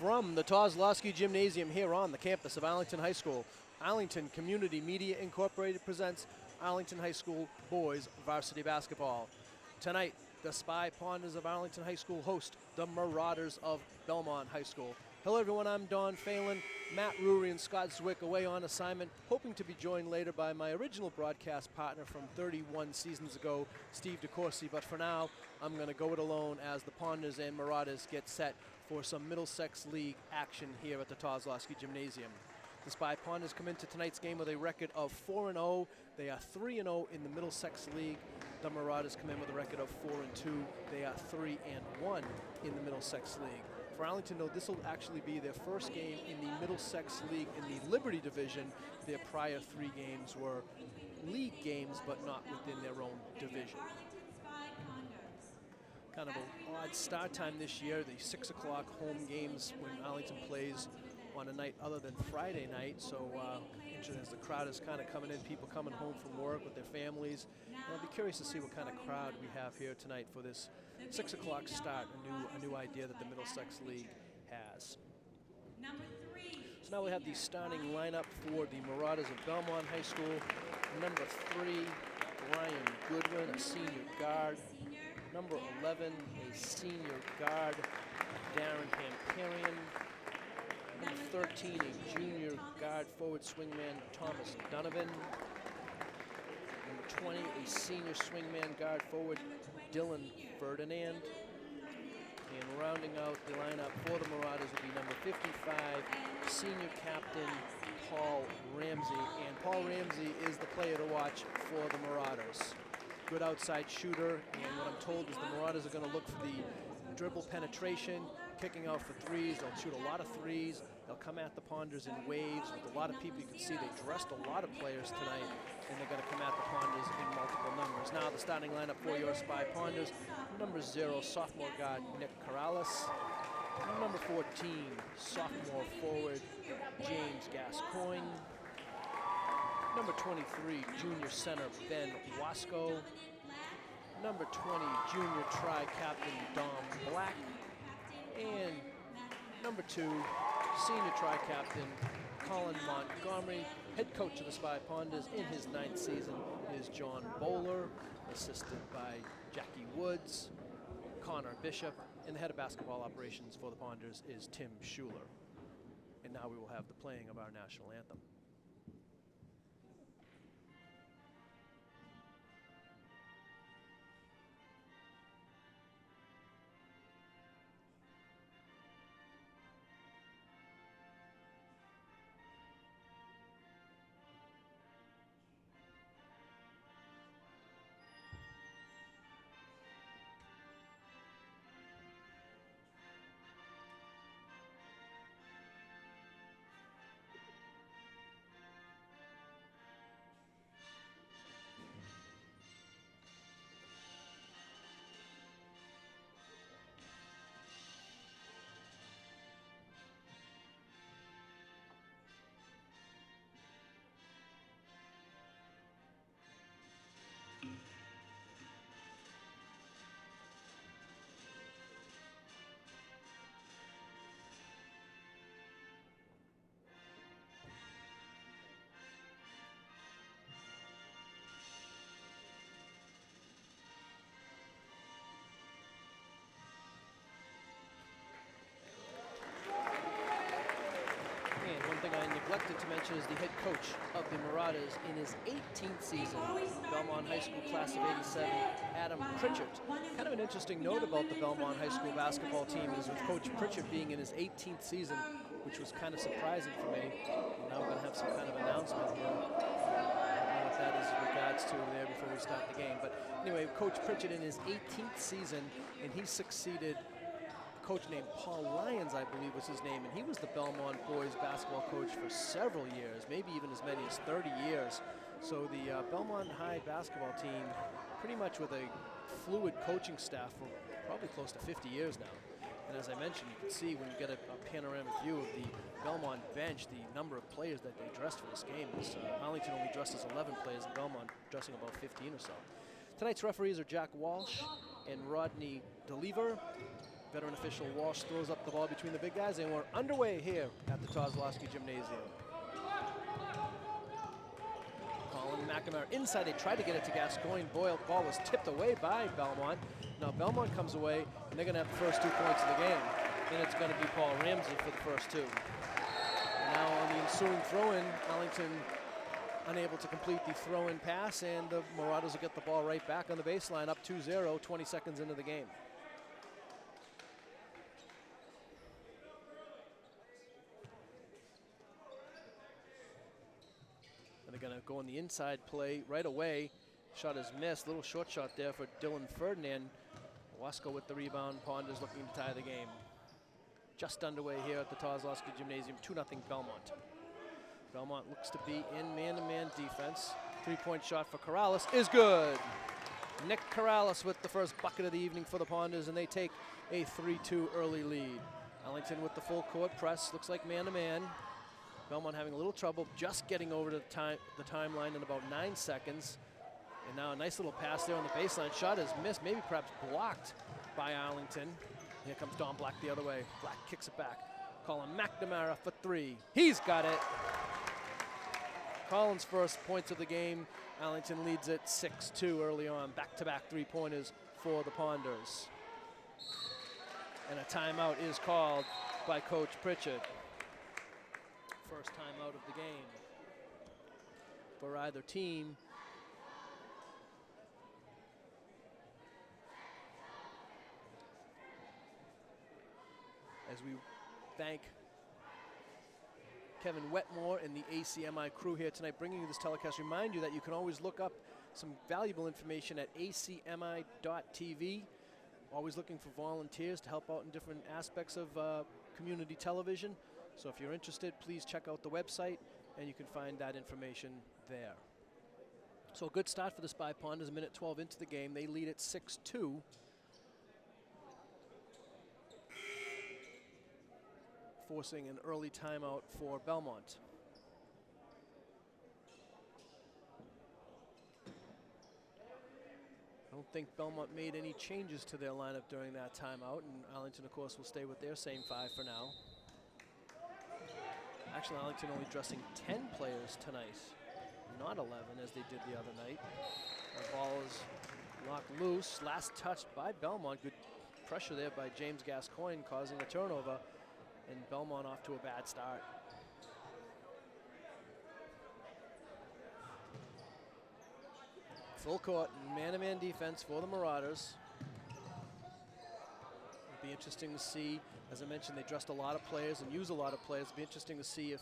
From the Kozlowski Gymnasium here on the campus of Arlington High School, Arlington Community Media Incorporated presents Arlington High School Boys Varsity Basketball. Tonight, the Spy Ponders of Arlington High School host the Marauders of Belmont High School. Hello everyone, I'm Don Phelan. Matt Rury and Scott Zwick away on assignment, hoping to be joined later by my original broadcast partner from 31 seasons ago, Steve DeCourcy. But for now, I'm going to go it alone as the Ponders and Marauders get set for some Middlesex League action here at the Kozlowski Gymnasium. The Spy Ponders come into tonight's game with a record of 4-0. They are 3-0 in the Middlesex League. The Marauders come in with a record of 4-2. They are 3-1 in the Middlesex League. For Arlington, though, this will actually be their first game in the Middlesex League in the Liberty Division. Their prior 3 games were league games, but not within their own division. Kind of an odd start time this year, the 6 o'clock home games when Arlington plays on a night other than Friday night. So interesting as the crowd is kind of coming in, people coming home from work with their families. And I'll be curious to see what kind of crowd we have here tonight for this 6 o'clock start, a new idea that the Middlesex League has. So now we have the starting lineup for the Marauders of Belmont High School. Number 3, Brian Goodwin, a senior guard. Number 11, a senior guard, Darren Hamparian. Number 13, a junior guard forward swingman, Thomas Donovan. Number 20, a senior swingman guard forward, Dylan Ferdinand. And rounding out the lineup for the Marauders will be number 55, senior captain, Paul Ramsey. And Paul Ramsey is the player to watch for the Marauders. Good outside shooter, and what I'm told is the Marauders are going to look for the dribble penetration, kicking out for threes. They'll shoot a lot of threes. They'll come at the Ponders in waves with a lot of people. You can see they dressed a lot of players tonight, and they're going to come at the Ponders in multiple numbers. Now the starting lineup for your Spy Ponders: number 0, sophomore guard Nick Corrales. Number 14, sophomore forward James Gascoigne. Number 23, junior center Ben Wasco. Number 20, junior tri-captain Dom Black. And number 2, senior tri-captain Colin Montgomery. Head coach of the Spy Ponders in his 9th season is John Bowler, assisted by Jackie Woods, Connor Bishop, and the head of basketball operations for the Ponders is Tim Schuler. And now we will have the playing of our national anthem. Thing I neglected to mention is the head coach of the Marauders in his 18th season, Belmont High School class of '87, Adam Pritchett. Kind of an interesting note about the Belmont High School basketball team is with Coach Pritchett being in his 18th season, which was kind of surprising for me. Now we're going to have some kind of announcement here. I don't know what that is in regards to there before we start the game. But anyway, Coach Pritchett in his 18th season, and he succeeded coach named Paul Lyons, I believe was his name, and he was the Belmont boys basketball coach for several years, maybe even as many as 30 years. So the Belmont High basketball team, pretty much with a fluid coaching staff for probably close to 50 years now. And as I mentioned, you can see when you get a panoramic view of the Belmont bench, the number of players that they dressed for this game. Arlington only dresses 11 players, and Belmont dressing about 15 or so. Tonight's referees are Jack Walsh and Rodney DeLever. Veteran official Walsh throws up the ball between the big guys, and we're underway here at the Kozlowski Gymnasium. Colin McNamara inside. They tried to get it to Gascoigne. Ball was tipped away by Belmont. Now Belmont comes away, and they're going to have the first 2 points of the game. Then it's going to be Paul Ramsey for the first 2. And now on the ensuing throw-in, Arlington unable to complete the throw-in pass, and the Marauders will get the ball right back on the baseline, up 2-0, 20 seconds into the game. And they're going to go on the inside play right away. Shot is missed. Little short shot there for Dylan Ferdinand. Wasco with the rebound. Ponders looking to tie the game. Just underway here at the Kozlowski Gymnasium, 2-0 Belmont. Belmont looks to be in man-to-man defense. 3-point shot for Corrales is good. Nick Corrales with the first bucket of the evening for the Ponders, and they take a 3-2 early lead. Arlington with the full court press. Looks like man-to-man. Belmont having a little trouble just getting over to the timeline in about 9 seconds. And now a nice little pass there on the baseline. Shot is missed, maybe perhaps blocked by Arlington. Here comes Don Black the other way. Black kicks it back. Colin McNamara for 3. He's got it. Colin's first points of the game. Arlington leads it 6-2 early on. Back-to-back 3-pointers for the Ponders. And a timeout is called by Coach Pritchard. First timeout of the game for either team. As we thank Kevin Wetmore and the ACMI crew here tonight bringing you this telecast. Remind you that you can always look up some valuable information at acmi.tv. Always looking for volunteers to help out in different aspects of community television. So if you're interested, please check out the website and you can find that information there. So a good start for the Spy Ponders, a minute 12 into the game. They lead at 6-2. Forcing an early timeout for Belmont. I don't think Belmont made any changes to their lineup during that timeout, and Arlington, of course, will stay with their same 5 for now. Actually, Arlington only dressing 10 players tonight, not 11 as they did the other night. The ball is knocked loose. Last touched by Belmont. Good pressure there by James Gascoigne, causing a turnover, and Belmont off to a bad start. Full court, man-to-man defense for the Marauders. It'll be interesting to see. As I mentioned, they dressed a lot of players and use a lot of players. It'll be interesting to see if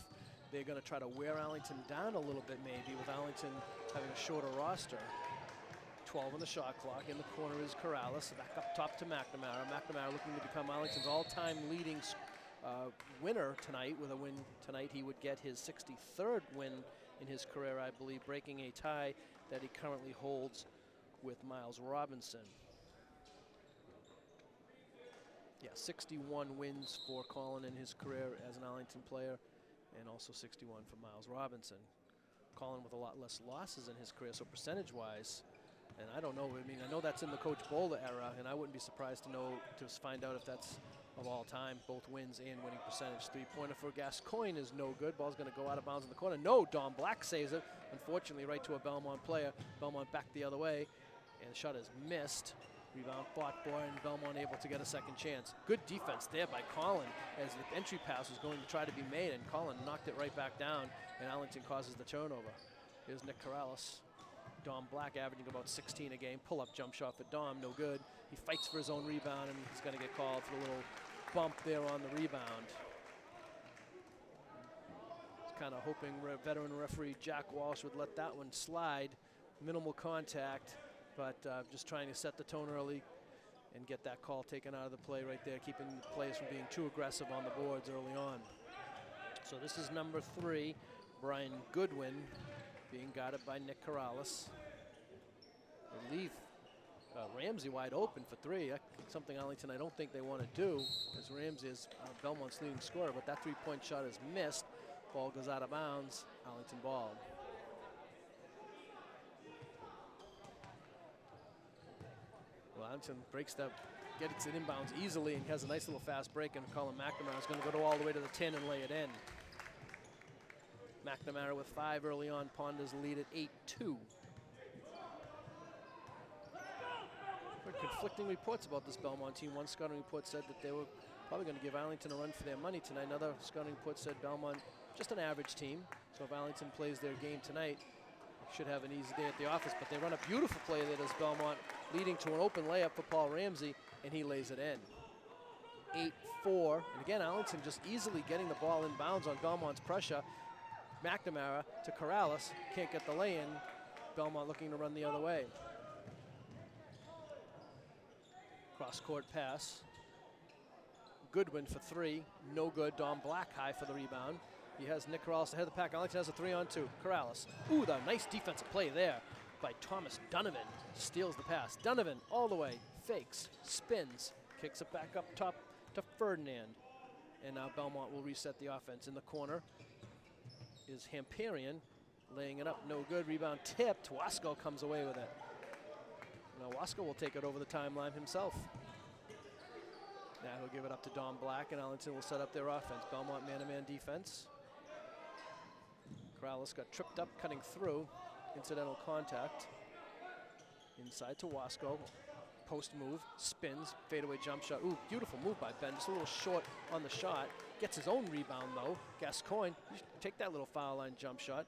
they're going to try to wear Arlington down a little bit, maybe, with Arlington having a shorter roster. 12 on the shot clock. In the corner is Corrales. Back up top to McNamara. McNamara looking to become Arlington's all-time leading winner tonight. With a win tonight, he would get his 63rd win in his career, I believe, breaking a tie that he currently holds with Miles Robinson. Yeah, 61 wins for Colin in his career as an Arlington player, and also 61 for Miles Robinson. Colin with a lot less losses in his career, so percentage-wise, and I don't know, I mean, I know that's in the Coach Bowler era, and I wouldn't be surprised to find out if that's of all time, both wins and winning percentage. Three-pointer for Gascoigne is no good. Ball's going to go out of bounds in the corner. No, Don Black saves it. Unfortunately, right to a Belmont player. Belmont back the other way, and the shot is missed. Rebound fought for, and Belmont able to get a second chance. Good defense there by Colin as the entry pass was going to try to be made, and Colin knocked it right back down, and Arlington causes the turnover. Here's Nick Corrales. Dom Black averaging about 16 a game. Pull-up jump shot for Dom, no good. He fights for his own rebound, and he's going to get called for a little bump there on the rebound. Kind of hoping veteran referee Jack Walsh would let that one slide. Minimal contact, but just trying to set the tone early and get that call taken out of the play right there, keeping the players from being too aggressive on the boards early on. So this is number 3, Brian Goodwin, being guarded by Nick Corrales. They leave Ramsey wide open for 3. Something Arlington I don't think they want to do, as Ramsey is Belmont's leading scorer, but that 3-point shot is missed. Ball goes out of bounds. Arlington ball. Well, Arlington breaks that gets it inbounds easily and has a nice little fast break, and Colin McNamara is going to go all the way to the 10 and lay it in. McNamara with 5 early on. Ponders lead at 8-2. Conflicting reports about this Belmont team. One scouting report said that they were probably going to give Arlington a run for their money tonight. Another scouting report said Belmont just an average team. So if Arlington plays their game tonight, should have an easy day at the office. But they run a beautiful play there as Belmont, leading to an open layup for Paul Ramsey, and he lays it in. 8-4, and again, Arlington just easily getting the ball in bounds on Belmont's pressure. McNamara to Corrales, can't get the lay-in. Belmont looking to run the other way. Cross-court pass. Goodwin for 3, no good. Dom Black high for the rebound. He has Nick Corrales ahead of the pack. Arlington has a 3-on-2. Corrales. Ooh, the nice defensive play there by Thomas Donovan. Steals the pass. Donovan all the way, fakes, spins, kicks it back up top to Ferdinand. And now Belmont will reset the offense. In the corner is Hamparian, laying it up, no good. Rebound tipped. Wasco comes away with it. Now Wasco will take it over the timeline himself. Now he'll give it up to Dom Black, and Arlington will set up their offense. Belmont man-to-man defense. Corrales got tripped up, cutting through. Incidental contact. Inside to Wasco. Post move, spins, fadeaway jump shot. Ooh, beautiful move by Ben. Just a little short on the shot. Gets his own rebound though. Gascoigne, take that little foul line jump shot,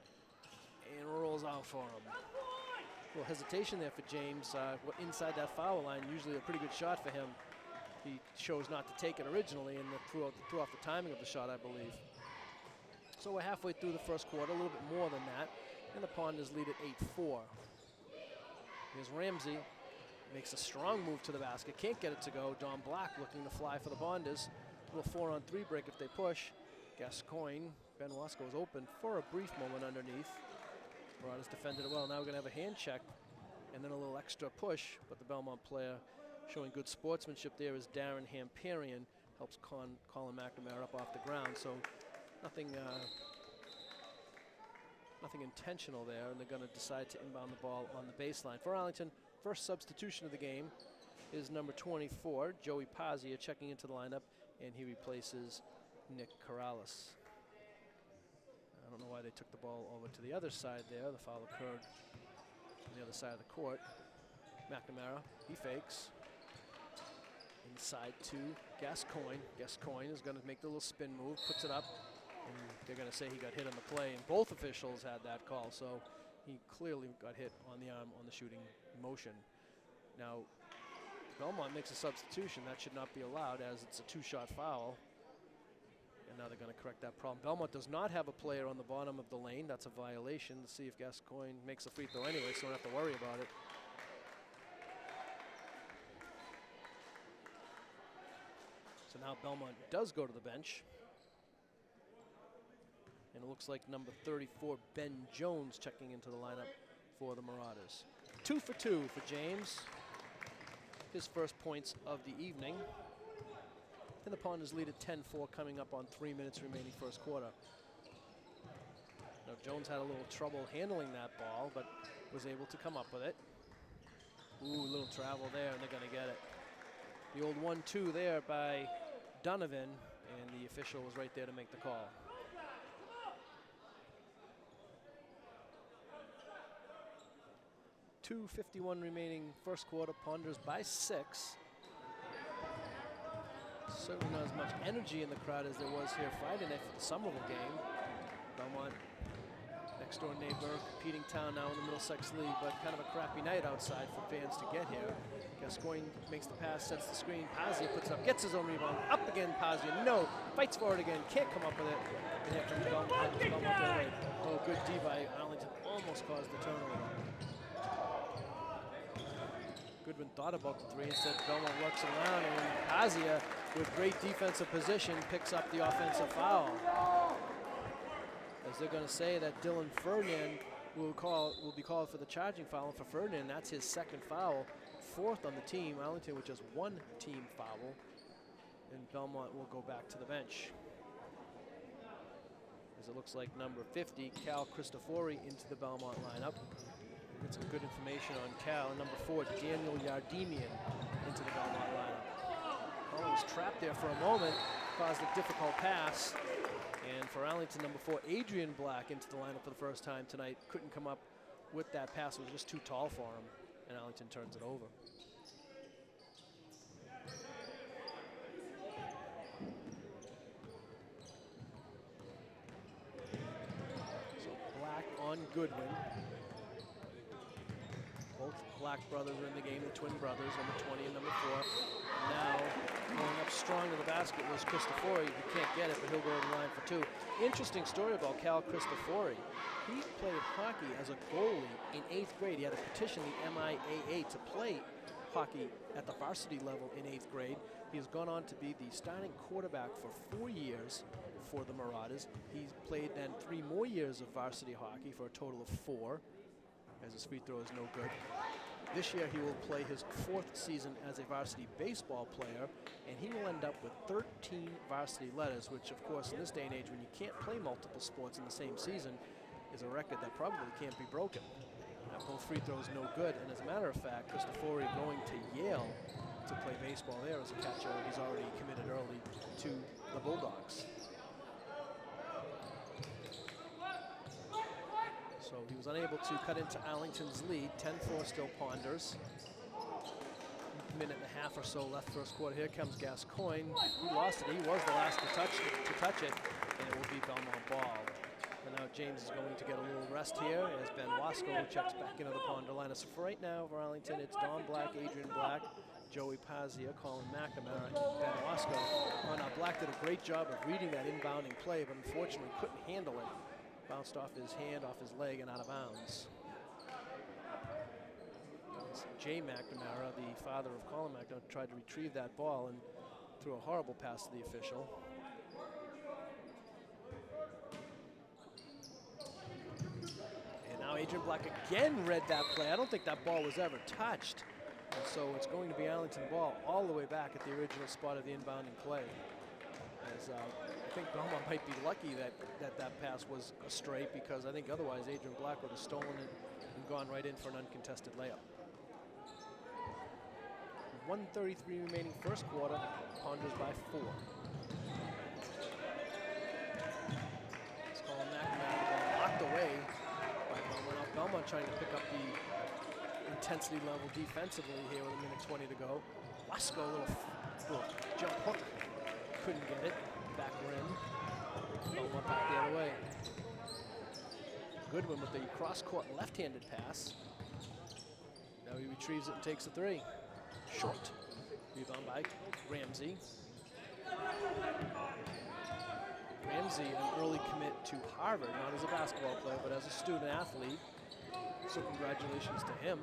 and rolls out for him. A little hesitation there for James. Inside that foul line, usually a pretty good shot for him. He chose not to take it originally and threw off the timing of the shot, I believe. So we're halfway through the first quarter, a little bit more than that, and the Ponders lead at 8-4. Here's Ramsey, makes a strong move to the basket, can't get it to go. Dom Black looking to fly for the Ponders. A little 4-on-3 break if they push. Gascoigne, Ben Wasco is open for a brief moment underneath. Marauders defended it well. Now we're going to have a hand check and then a little extra push, but the Belmont player showing good sportsmanship there is Darren Hamparian, helps Colin McNamara up off the ground. So nothing intentional there, and they're going to decide to inbound the ball on the baseline. For Arlington, first substitution of the game is number 24, Joey Pazia, checking into the lineup, and he replaces Nick Corrales. I don't know why they took the ball over to the other side there. The foul occurred on the other side of the court. McNamara, he fakes. Inside to Gascoigne. Gascoigne is going to make the little spin move, puts it up, and they're going to say he got hit on the play, and both officials had that call, so he clearly got hit on the arm on the shooting motion. Now, Belmont makes a substitution. That should not be allowed, as it's a 2-shot foul. And now they're going to correct that problem. Belmont does not have a player on the bottom of the lane. That's a violation. Let's see if Gascoigne makes a free throw anyway, so we don't have to worry about it. So now Belmont does go to the bench. And it looks like number 34, Ben Jones, checking into the lineup for the Marauders. 2 for 2 for James. His first points of the evening. And the Ponders lead at 10-4, coming up on 3 minutes remaining first quarter. Now Jones had a little trouble handling that ball, but was able to come up with it. Ooh, little travel there, and they're going to get it. The old 1-2 there by Donovan, and the official was right there to make the call. .251 remaining first quarter. Ponders by 6. Certainly not as much energy in the crowd as there was here Friday night for the Somerville game. Belmont, next door neighbor, competing town now in the Middlesex League, but kind of a crappy night outside for fans to get here. Gascoigne makes the pass, sets the screen. Pazia puts it up, gets his own rebound. Up again, Pazia. No, fights for it again. Can't come up with it. And after Belmont, oh, good D by Arlington. Almost caused the turnover. Goodwin thought about the three. Instead, Belmont works around, and Pazia, with great defensive position, picks up the offensive foul. As they're going to say that Dylan Ferdinand will be called for the charging foul. And for Ferdinand, that's his second foul, 4th on the team. Arlington with just 1 team foul, and Belmont will go back to the bench. As it looks like number 50, Cal Cristofori, into the Belmont lineup. Get some good information on Cal. And number 4, Daniel Yardemian, into the Belmont lineup. Collin was trapped there for a moment, caused a difficult pass. And for Arlington, number 4, Adrian Black into the lineup for the first time tonight. Couldn't come up with that pass. It was just too tall for him, and Arlington turns it over. So Black on Goodwin. Both Black brothers are in the game, the twin brothers, number 20 and number 4. Now, going up strong to the basket was Cristofori. He can't get it, but he'll go to the line for 2. Interesting story about Cal Cristofori. He played hockey as a goalie in 8th grade. He had to petition the MIAA to play hockey at the varsity level in 8th grade. He has gone on to be the starting quarterback for 4 years for the Marauders. He's played then 3 more years of varsity hockey for a total of 4, as his free throw is no good. This year he will play his 4th season as a varsity baseball player, and he will end up with 13 varsity letters, which of course in this day and age when you can't play multiple sports in the same season is a record that probably can't be broken. Both free throws no good, and as a matter of fact, Cristofori going to Yale to play baseball there as a catcher. He's already committed early to the Bulldogs. So he was unable to cut into Arlington's lead. 10-4 still Ponders. Minute and a half or so left first quarter. Here comes Gascoigne. He lost it. He was the last to touch it, and it will be Belmont ball. And now James is going to get a little rest here as Ben Wasco checks back into the Ponder lineup. So for right now for Arlington, it's Don Black, Adrian Black, Joey Pazia, Colin McNamara, and Ben Wasco. Oh, now Black did a great job of reading that inbounding play, but unfortunately couldn't handle it. Bounced off his hand, off his leg, and out of bounds. Jay McNamara, the father of Colin McNamara, tried to retrieve that ball and threw a horrible pass to the official. And now Adrian Black again read that play. I don't think that ball was ever touched. And so it's going to be Arlington ball all the way back at the original spot of the inbounding play. As I think Belmont might be lucky that pass was a straight, because I think otherwise Adrian Black would have stolen it and gone right in for an uncontested layup. 1:33 remaining first quarter, Ponders by 4. It's Colin McNamara locked away by Belmont. Now Belmont trying to pick up the intensity level defensively here with a minute 20 to go. Wasco, little jump hook. Couldn't get it. Back rim. Belmont back the other way. Goodwin with the cross-court left-handed pass. Now he retrieves it and takes the 3. Short. Rebound by Ramsey. Ramsey, an early commit to Harvard, not as a basketball player, but as a student athlete. So congratulations to him.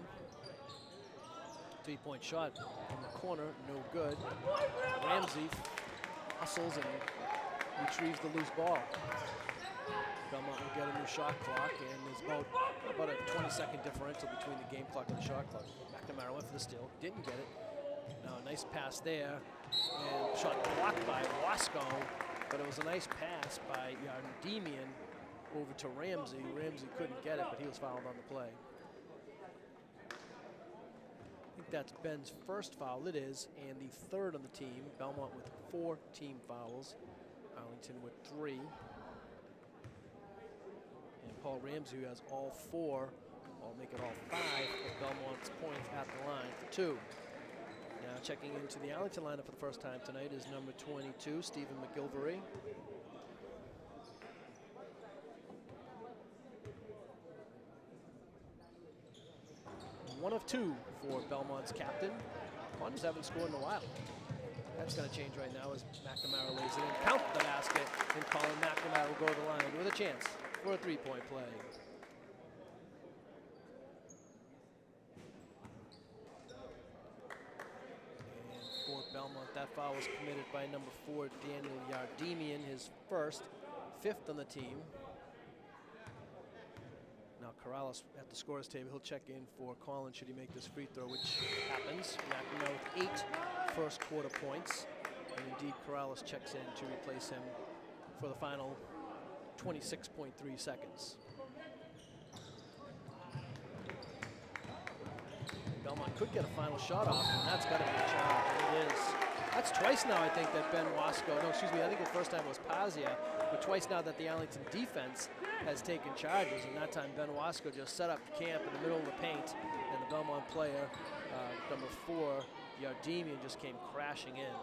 3-point shot in the corner, no good. Ramsey hustles and retrieves the loose ball. Belmont will get a new shot clock, and there's about a 20-second differential between the game clock and the shot clock. McNamara went for the steal, didn't get it. Now a nice pass there, and shot blocked by Wasco, but it was a nice pass by Yardemian over to Ramsey. Ramsey couldn't get it, but he was fouled on the play. I think that's Ben's first foul, it is, and the 3rd on the team. Belmont with 4 team fouls, Arlington with 3. And Paul Ramsey, who has all 4, will make it all 5 of Belmont's points at the line for 2. Now checking into the Arlington lineup for the first time tonight is number 22, Stephen McGilvery. One of 2 for Belmont's captain. Ponders haven't scored in a while. That's going to change right now as McNamara lays it in. Count the basket, and Colin McNamara will go to the line with a chance for a 3-point play. And for Belmont, that foul was committed by number 4, Daniel Yardemian, his first, 5th on the team. Now Corrales at the scorer's table, he'll check in for Colin should he make this free throw, which happens. McNamara with 8 first quarter points. And indeed Corrales checks in to replace him for the final 26.3 seconds. Belmont could get a final shot off, and that's got to be a challenge. It is. That's twice now, I think, that Ben Wasco, no, excuse me, I think the first time was Pazia, but twice now that the Arlington defense has taken charges, and that time Ben Wasco just set up camp in the middle of the paint, and the Belmont player, number 4, Yardemian, just came crashing in.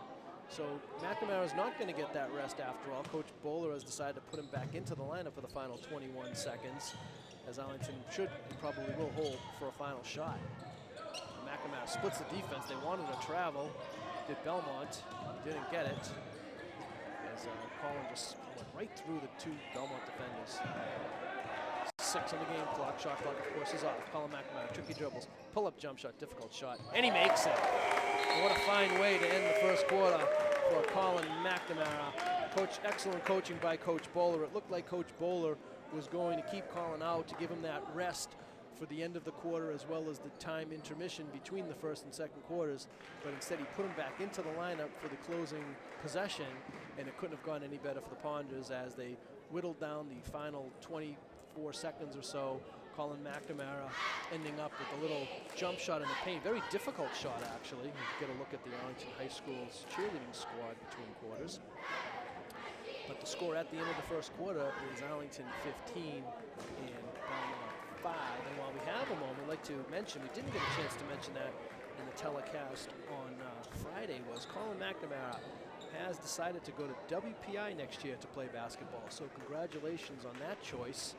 So McNamara's not going to get that rest after all. Coach Bowler has decided to put him back into the lineup for the final 21 seconds, as Arlington should and probably will hold for a final shot. McNamara splits the defense. They wanted to travel. Did Belmont. Didn't get it. As Colin just went right through the 2 Belmont defenders. 6 on the game clock. Shot clock, of course, is off. Colin McNamara, tricky dribbles. Pull-up jump shot, difficult shot. And he makes it. And what a fine way to end the first quarter for Colin McNamara. Excellent coaching by Coach Bowler. It looked like Coach Bowler was going to keep Colin out to give him that rest for the end of the quarter, as well as the time intermission between the first and second quarters, but instead he put him back into the lineup for the closing possession, and it couldn't have gone any better for the Ponders as they whittled down the final 24 seconds or so. Colin McNamara ending up with a little jump shot in the paint. Very difficult shot, actually. You get a look at the Arlington High School's cheerleading squad between quarters. But the score at the end of the first quarter is Arlington 15 and Belmont 5. And while we have a moment, I'd like to mention, we didn't get a chance to mention that in the telecast on Friday, was Colin McNamara has decided to go to WPI next year to play basketball. So congratulations on that choice.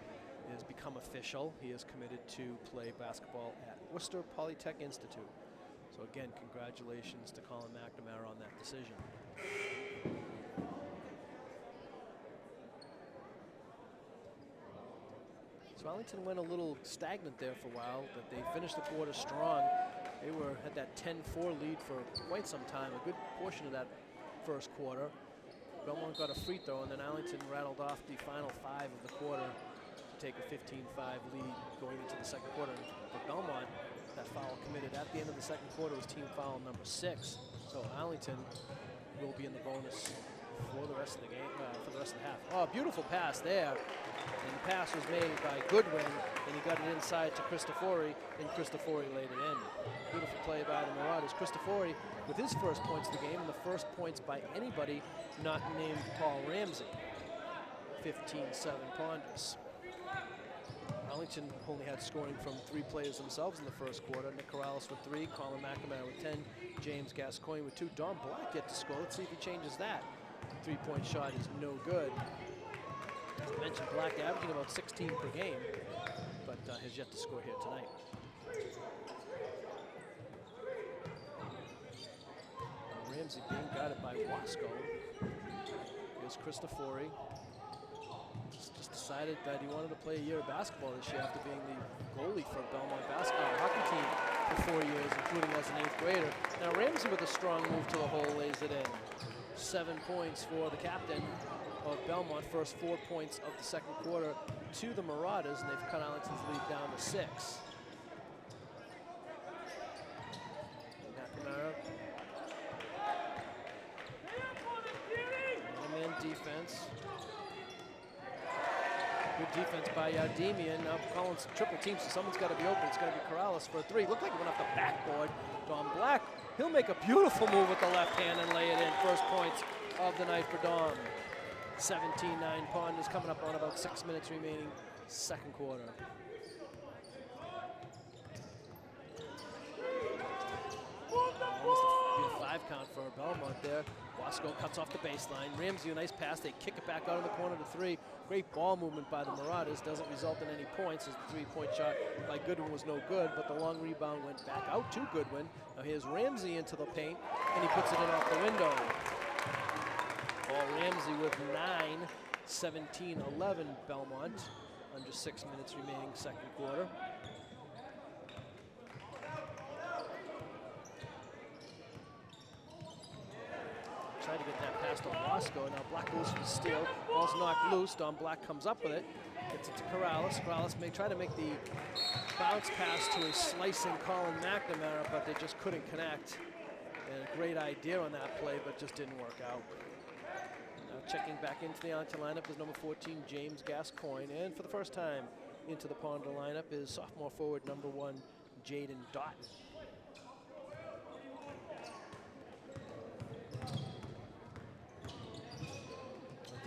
It has become official. He is committed to play basketball at Worcester Polytech Institute. So again, congratulations to Colin McNamara on that decision. So Arlington went a little stagnant there for a while, but they finished the quarter strong. They had that 10-4 lead for quite some time, a good portion of that first quarter. Belmont got a free throw, and then Arlington rattled off the final 5 of the quarter to take a 15-5 lead going into the second quarter. For Belmont, that foul committed at the end of the second quarter was team foul number 6. So Arlington will be in the bonus for the rest of the game, for the rest of the half. Oh, beautiful pass there. And the pass was made by Goodwin, and he got it inside to Cristofori, and Cristofori laid it in. Beautiful play by the Marauders. Cristofori with his first points of the game, and the first points by anybody not named Paul Ramsey. 15-7 Ponders. Arlington only had scoring from 3 players themselves in the first quarter. Nick Corrales with 3, Colin McNamara with 10, James Gascoigne with 2. Don Black yet to score. Let's see if he changes that. 3-point shot is no good. As I mentioned, Black averaging about 16 per game, but has yet to score here tonight. Ramsey being guarded by Wasco. Here's Cristofori. Just decided that he wanted to play a year of basketball this year after being the goalie for Belmont basketball hockey team for 4 years, including as an 8th grader. Now Ramsey with a strong move to the hole lays it in. 7 points for the captain of Belmont, first 4 points of the second quarter to the Marauders, and they've cut Arlington's lead down to 6. McNamara. Man defense. Good defense by Yardemian. Now Collins triple team, so someone's got to be open. It's going to be Corrales for a 3. Looked like it went off the backboard. Don Black, he'll make a beautiful move with the left hand and lay it in. First points of the night for Don. 17-9 Ponders coming up on about 6 minutes remaining, second quarter. Almost a 5 count for Belmont there. Wasco cuts off the baseline. Ramsey, a nice pass. They kick it back out of the corner to 3. Great ball movement by the Marauders. Doesn't result in any points as the 3-point shot by Goodwin was no good, but the long rebound went back out to Goodwin. Now here's Ramsey into the paint, and he puts it in off the window. Paul Ramsey with 9, 17-11 Belmont. Under 6 minutes remaining second quarter. Tried to get that past on Wasco. Now Black goes for the steal. Ball's knocked loose. Don Black comes up with it. Gets it to Corrales. Corrales may try to make the bounce pass to a slicing Colin McNamara, but they just couldn't connect. And a great idea on that play, but just didn't work out. Now checking back into the Arlington lineup is number 14, James Gascoigne. And for the first time into the Ponder lineup is sophomore forward number 1, Jaden Doughton.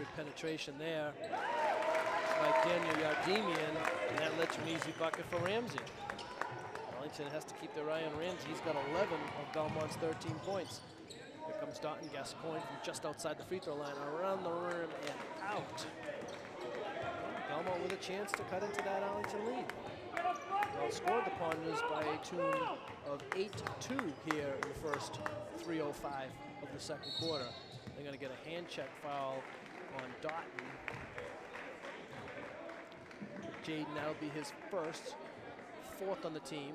Good penetration there by Daniel Yardemian, and that led to an easy bucket for Ramsey. Arlington has to keep their eye on Ramsey. He's got 11 of Belmont's 13 points. Here comes Dalton Gascoigne from just outside the free throw line, around the rim and out. Belmont with a chance to cut into that Arlington lead. Outscored the Ponders by a tune of 8-2 here in the first 3:05 of the second quarter. They're going to get a hand check foul on Dalton. Jaden, that'll be his first, 4th on the team.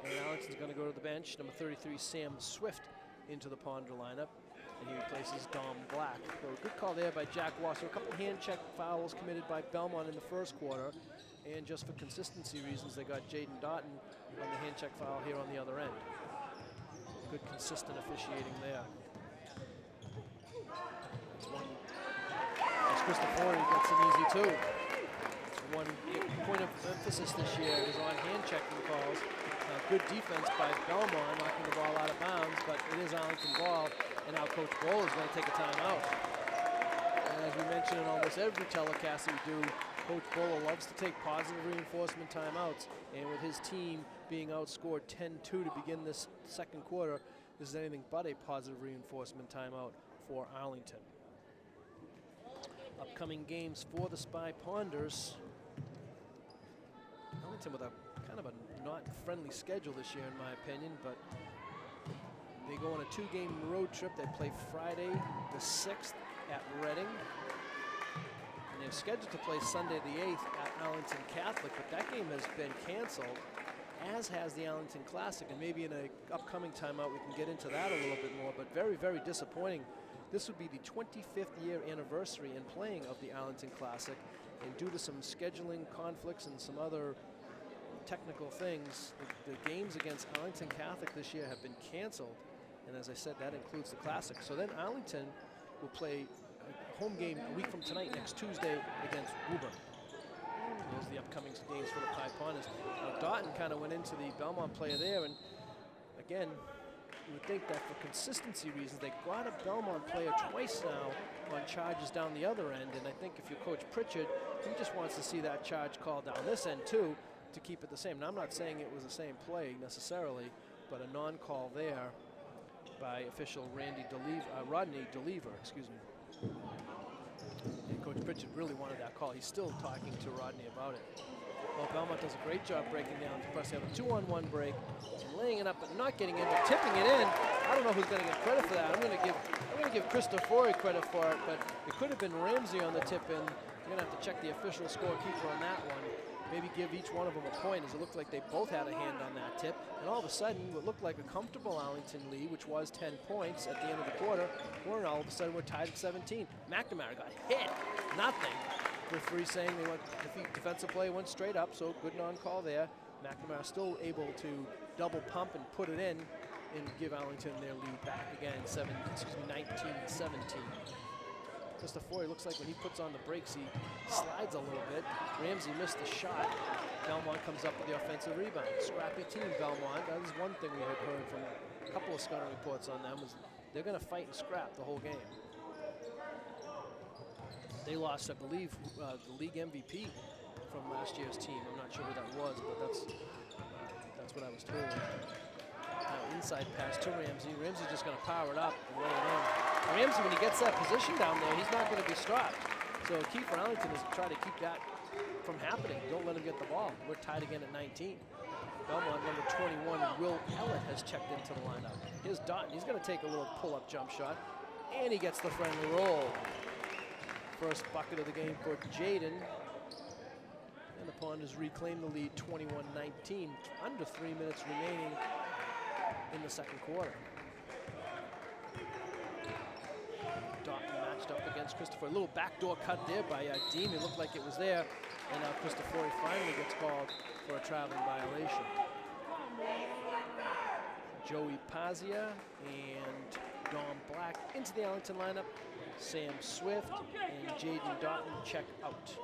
And Arlington's going to go to the bench. Number 33, Sam Swift, into the Ponder lineup. And he replaces Dom Black. So a good call there by Jack Wasser. A couple hand check fouls committed by Belmont in the first quarter. And just for consistency reasons, they got Jaden Doughton on the hand check foul here on the other end. Good consistent officiating there. That's one. As Christopher gets an easy two. That's one point of emphasis this year is on hand checking calls. Good defense by Belmont, knocking the ball out of bounds, but it is Arlington ball, and now Coach Bull is going to take a timeout. And as we mention in almost every telecast that we do, Coach Bull loves to take positive reinforcement timeouts, and with his team being outscored 10-2 to begin this second quarter, this is anything but a positive reinforcement timeout for Arlington. Upcoming games for the Spy Ponders. Arlington with a kind of a not friendly schedule this year, in my opinion, but they go on a 2-game road trip. They play Friday the 6th at Reading, and they're scheduled to play Sunday the 8th at Arlington Catholic, but that game has been canceled, as has the Arlington Classic, and maybe in an upcoming timeout we can get into that a little bit more, but very, very disappointing. This would be the 25th year anniversary in playing of the Arlington Classic, and due to some scheduling conflicts and some other technical things, the games against Arlington Catholic this year have been canceled, and as I said, that includes the Classic. So then Arlington will play a home game a week from tonight, next Tuesday, against Woburn. Those are the upcoming games for the Pie Ponders. Now, Doughton kind of went into the Belmont player there, and again, you would think that for consistency reasons, they got a Belmont player twice now on charges down the other end, and I think if you're Coach Pritchard, he just wants to see that charge called down this end too, to keep it the same. Now, I'm not saying it was the same play necessarily, but a non-call there by official Rodney DeLever, excuse me. And Coach Pritchard really wanted that call. He's still talking to Rodney about it. Well, Belmont does a great job breaking down the press. They have a 2-on-1 break, laying it up but not getting in, but tipping it in. I don't know who's going to get credit for that. I'm going to give Christopher credit for it, but it could have been Ramsey on the tip in. You're going to have to check the official scorekeeper on that one. Maybe give each one of them a point, as it looked like they both had a hand on that tip. And all of a sudden, what looked like a comfortable Arlington lead, which was 10 points at the end of the quarter, all of a sudden we're tied at 17. McNamara got hit, nothing. Referee saying they went defensive play, went straight up, so good non-call there. McNamara still able to double pump and put it in and give Arlington their lead back again, 19-17. Christopher looks like when he puts on the brakes, he slides a little bit. Ramsey missed the shot. Belmont comes up with the offensive rebound. Scrappy team, Belmont. That is one thing we had heard from a couple of scouting reports on them, is they're going to fight and scrap the whole game. They lost, I believe, the league MVP from last year's team. I'm not sure who that was, but that's what I was told. Now inside pass to Ramsey. Ramsey's just going to power it up and lay it in. Ramsey, when he gets that position down there, he's not going to be stopped. So key for Arlington is to try to keep that from happening. Don't let him get the ball. We're tied again at 19. Belmont, number 21, Will Ellett, has checked into the lineup. Here's Doughton. He's going to take a little pull-up jump shot, and he gets the friendly roll. First bucket of the game for Jaden. And the Ponders reclaim the lead 21-19. Under 3 minutes remaining in the second quarter. Doughton matched up against Christopher. A little backdoor cut there by Dean. It looked like it was there. And now Christopher finally gets called for a traveling violation. Joey Pazia and Dom Black into the Arlington lineup. Sam Swift and Jaden Doughton check out.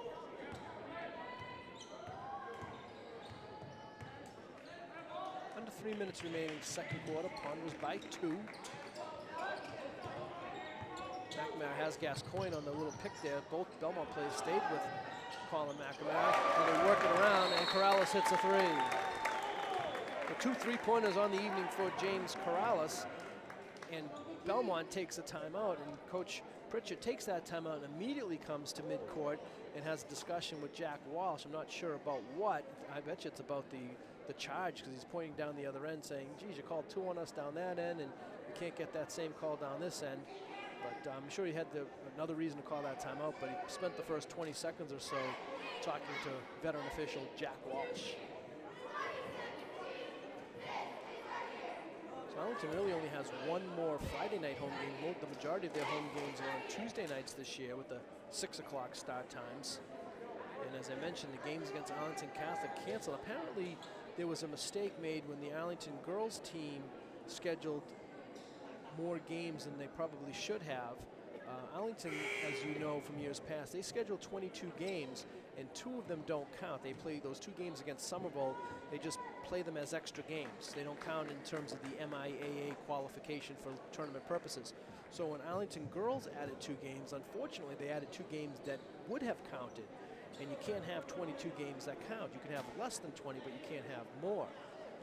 Under 3 minutes remaining, second quarter. Ponders by 2. McNamara has Gascoigne on the little pick there. Both Belmont players stayed with Colin McNamara. And they work it around, and Corrales hits a three. The 2 3-pointers on the evening for James Corrales. And Belmont takes a timeout, and Coach Pritchett takes that timeout and immediately comes to midcourt and has a discussion with Jack Walsh. I'm not sure about what. I bet you it's about the charge, because he's pointing down the other end saying, geez, you called 2 on us down that end, and you can't get that same call down this end. But I'm sure he had another reason to call that timeout, but he spent the first 20 seconds or so talking to veteran official Jack Walsh. So Arlington really only has one more Friday night home game. The majority of their home games are on Tuesday nights this year with the 6 o'clock start times. And as I mentioned, the games against Arlington Catholic canceled. Apparently, there was a mistake made when the Arlington girls team scheduled more games than they probably should have. Arlington, as you know from years past, they scheduled 22 games, and 2 of them don't count. They play those 2 games against Somerville. They just play them as extra games. They don't count in terms of the MIAA qualification for tournament purposes. So when Arlington girls added 2 games, unfortunately, they added 2 games that would have counted. And you can't have 22 games that count. You can have less than 20, but you can't have more.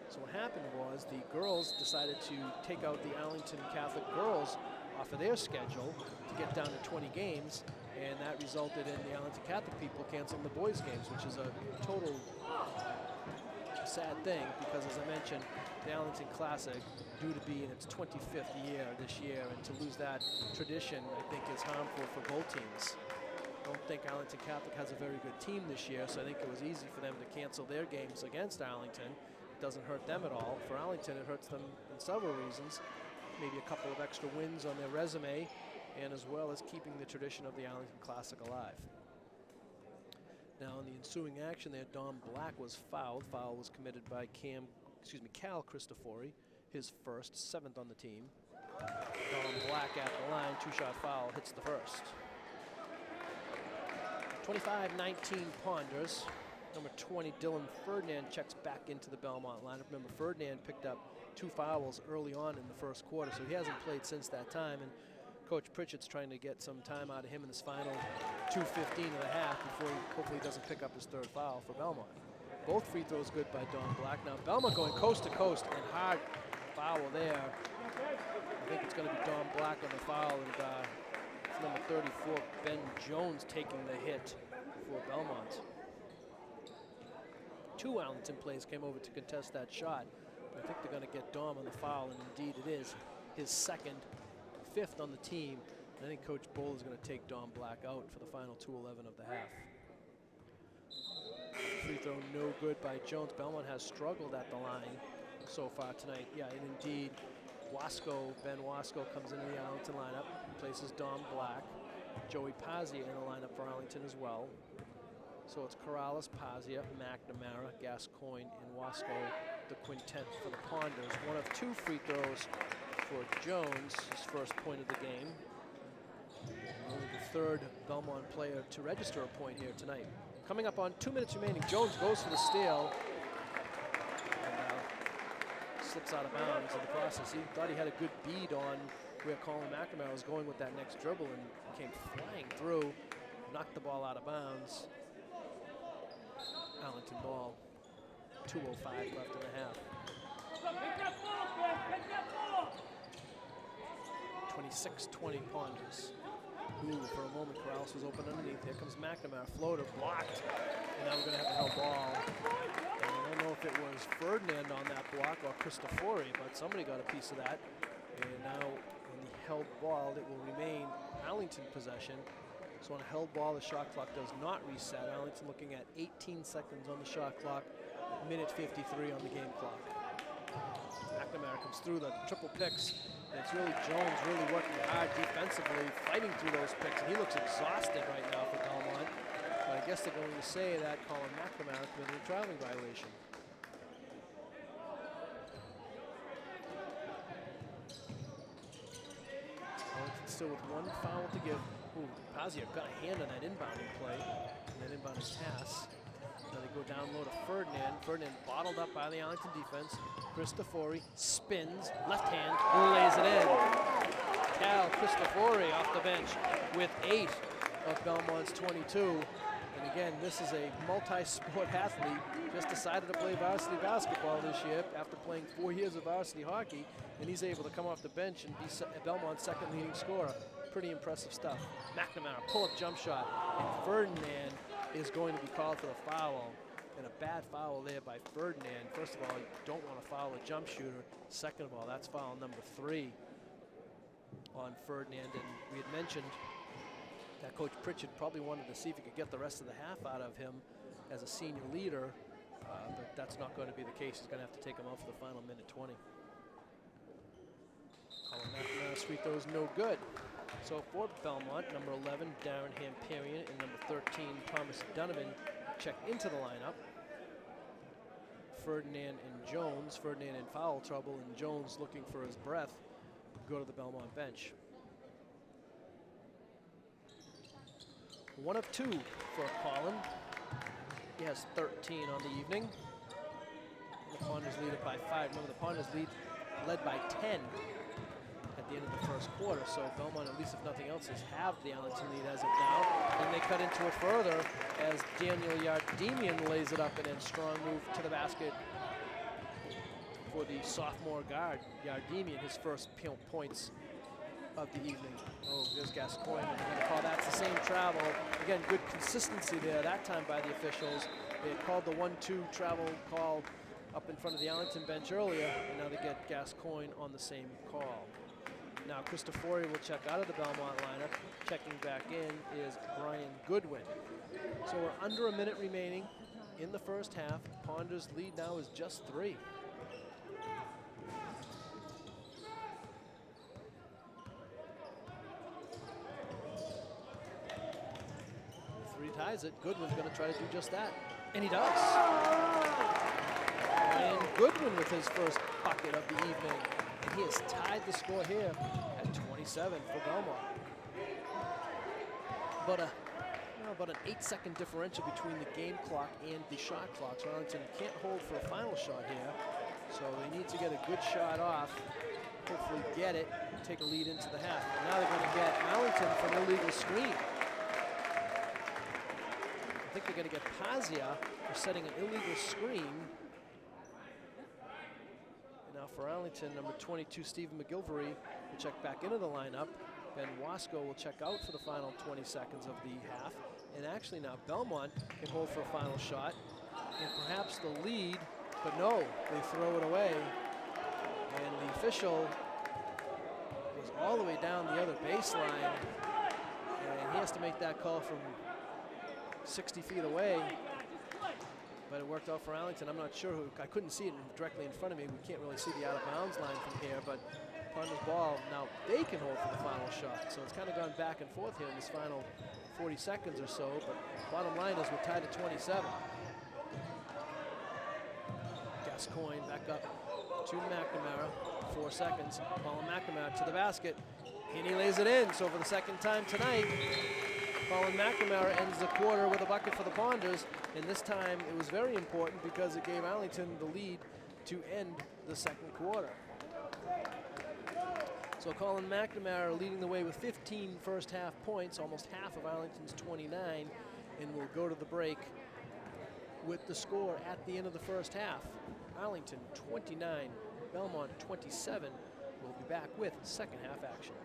So what happened was the girls decided to take out the Arlington Catholic girls off of their schedule to get down to 20 games, and that resulted in the Arlington Catholic people canceling the boys' games, which is a total sad thing, because as I mentioned, the Arlington Classic, due to be in its 25th year this year, and to lose that tradition, I think, is harmful for both teams. I don't think Arlington Catholic has a very good team this year, so I think it was easy for them to cancel their games against Arlington. It doesn't hurt them at all. For Arlington, it hurts them in several reasons. Maybe a couple of extra wins on their resume, and as well as keeping the tradition of the Arlington Classic alive. Now, in the ensuing action there, Dom Black was fouled. Foul was committed by Cal Cristofori, his first, 7th on the team. Dom Black at the line, 2-shot foul, hits the first. 25-19 Ponders. Number 20, Dylan Ferdinand, checks back into the Belmont lineup. Remember, Ferdinand picked up 2 fouls early on in the first quarter, so he hasn't played since that time. And Coach Pritchett's trying to get some time out of him in this final 2:15 of the half before he hopefully doesn't pick up his 3rd foul for Belmont. Both free throws good by Don Black. Now Belmont going coast to coast, and hard foul there. I think it's going to be Don Black on the foul, and it's number 34, Ben Jones, taking the hit for Belmont. 2 Arlington players came over to contest that shot, but I think they're going to get Dom on the foul, and indeed it is his 2nd, 5th on the team. And I think Coach Bull is going to take Dom Black out for the final 2:11 of the half. Free throw no good by Jones. Belmont has struggled at the line so far tonight. Yeah, and indeed, Ben Wasco comes into the Arlington lineup, places Dom Black. Joey Pazia in the lineup for Arlington as well. So it's Corrales, Pazia, McNamara, Gascoigne, and Wasco, the quintet for the Ponders. 1 of 2 free throws for Jones, his first point of the game. Only the 3rd Belmont player to register a point here tonight. Coming up on 2 minutes remaining, Jones goes for the steal and slips out of bounds in the process. He thought he had a good bead on where Colin McNamara was going with that next dribble, and came flying through, knocked the ball out of bounds. Arlington ball, 2:05 left in the half. 26-20 Ponders. Ooh, for a moment, Corrales was open underneath. Here comes McNamara, floater, blocked. And now we're going to have a held ball. And I don't know if it was Ferdinand on that block or Cristofori, but somebody got a piece of that. And now on the held ball, it will remain Arlington possession. So on a held ball, the shot clock does not reset. Arlington looking at 18 seconds on the shot clock, minute 53 on the game clock. McNamara comes through the triple picks. And it's really Jones really working hard defensively, fighting through those picks. And he looks exhausted right now for Belmont. But I guess they're going to say that Colin McNamara committed a traveling violation. Arlington still with 1 foul to give. Ooh, Pazia got a hand on that inbounding play, and that inbounding pass. Now they go down low to Ferdinand. Ferdinand bottled up by the Arlington defense. Cristofori spins, left hand, lays it in. Cal Cristofori off the bench with 8 of Belmont's 22. And again, this is a multi-sport athlete, just decided to play varsity basketball this year after playing 4 years of varsity hockey, and he's able to come off the bench and be Belmont's second leading scorer. Pretty impressive stuff. McNamara, pull-up jump shot, and Ferdinand is going to be called for a foul, and a bad foul there by Ferdinand. First of all, you don't want to foul a jump shooter. Second of all, that's foul number 3 on Ferdinand, and we had mentioned that Coach Pritchard probably wanted to see if he could get the rest of the half out of him as a senior leader, but that's not going to be the case. He's going to have to take him out for the final minute 20. Colin McNamara's free throw is no good. So for Belmont, number 11, Darren Hamparian, and number 13, Thomas Donovan, check into the lineup. Ferdinand and Jones, Ferdinand in foul trouble, and Jones looking for his breath, go to the Belmont bench. 1 of 2 for Colin. He has 13 on the evening. The Ponders lead it by 5. Remember, the Ponders led by 10 at the end of the first quarter. So Belmont, at least if nothing else, has halved the Arlington lead as of now. And they cut into it further as Daniel Yardemian lays it up, and then strong move to the basket for the sophomore guard, Yardemian, his first points of the evening. Oh, there's Gascoigne. We're going to call that the same travel. Again, good consistency there that time by the officials. They had called the 1-2 travel call up in front of the Arlington bench earlier, and now they get Gascoigne on the same call. Now Cristofori will check out of the Belmont lineup. Checking back in is Brian Goodwin. So we're under a minute remaining in the first half. Ponders' lead now is just 3. 3 ties it. Goodwin's going to try to do just that, and he does. Brian Goodwin with his first bucket of the evening, and he has tied the score here at 27 for Belmont. About an 8-second differential between the game clock and the shot clock. So Arlington can't hold for a final shot here, so they need to get a good shot off, hopefully get it, and take a lead into the half. And now they're going to get Arlington for an illegal screen. I think they're going to get Pazia for setting an illegal screen. And now for Arlington, number 22, Stephen McGilvery, will check back into the lineup. Ben Wasco will check out for the final 20 seconds of the half. And actually now Belmont can hold for a final shot and perhaps the lead, but no, they throw it away. And the official was all the way down the other baseline, and he has to make that call from 60 feet away. But it worked out for Arlington. I'm not sure who, I couldn't see it directly in front of me. We can't really see the out of bounds line from here, but Ponders ball, now they can hold for the final shot. So it's kind of gone back and forth here in this final 40 seconds or so, but bottom line is we're tied at 27. Gascoigne back up to McNamara, 4 seconds. Colin McNamara to the basket, and he lays it in. So for the second time tonight, Colin McNamara ends the quarter with a bucket for the Ponders, and this time it was very important because it gave Arlington the lead to end the second quarter. So Colin McNamara leading the way with 15 first half points, almost half of Arlington's 29, and will go to the break with the score at the end of the first half. Arlington 29, Belmont 27. We'll be back with second half action.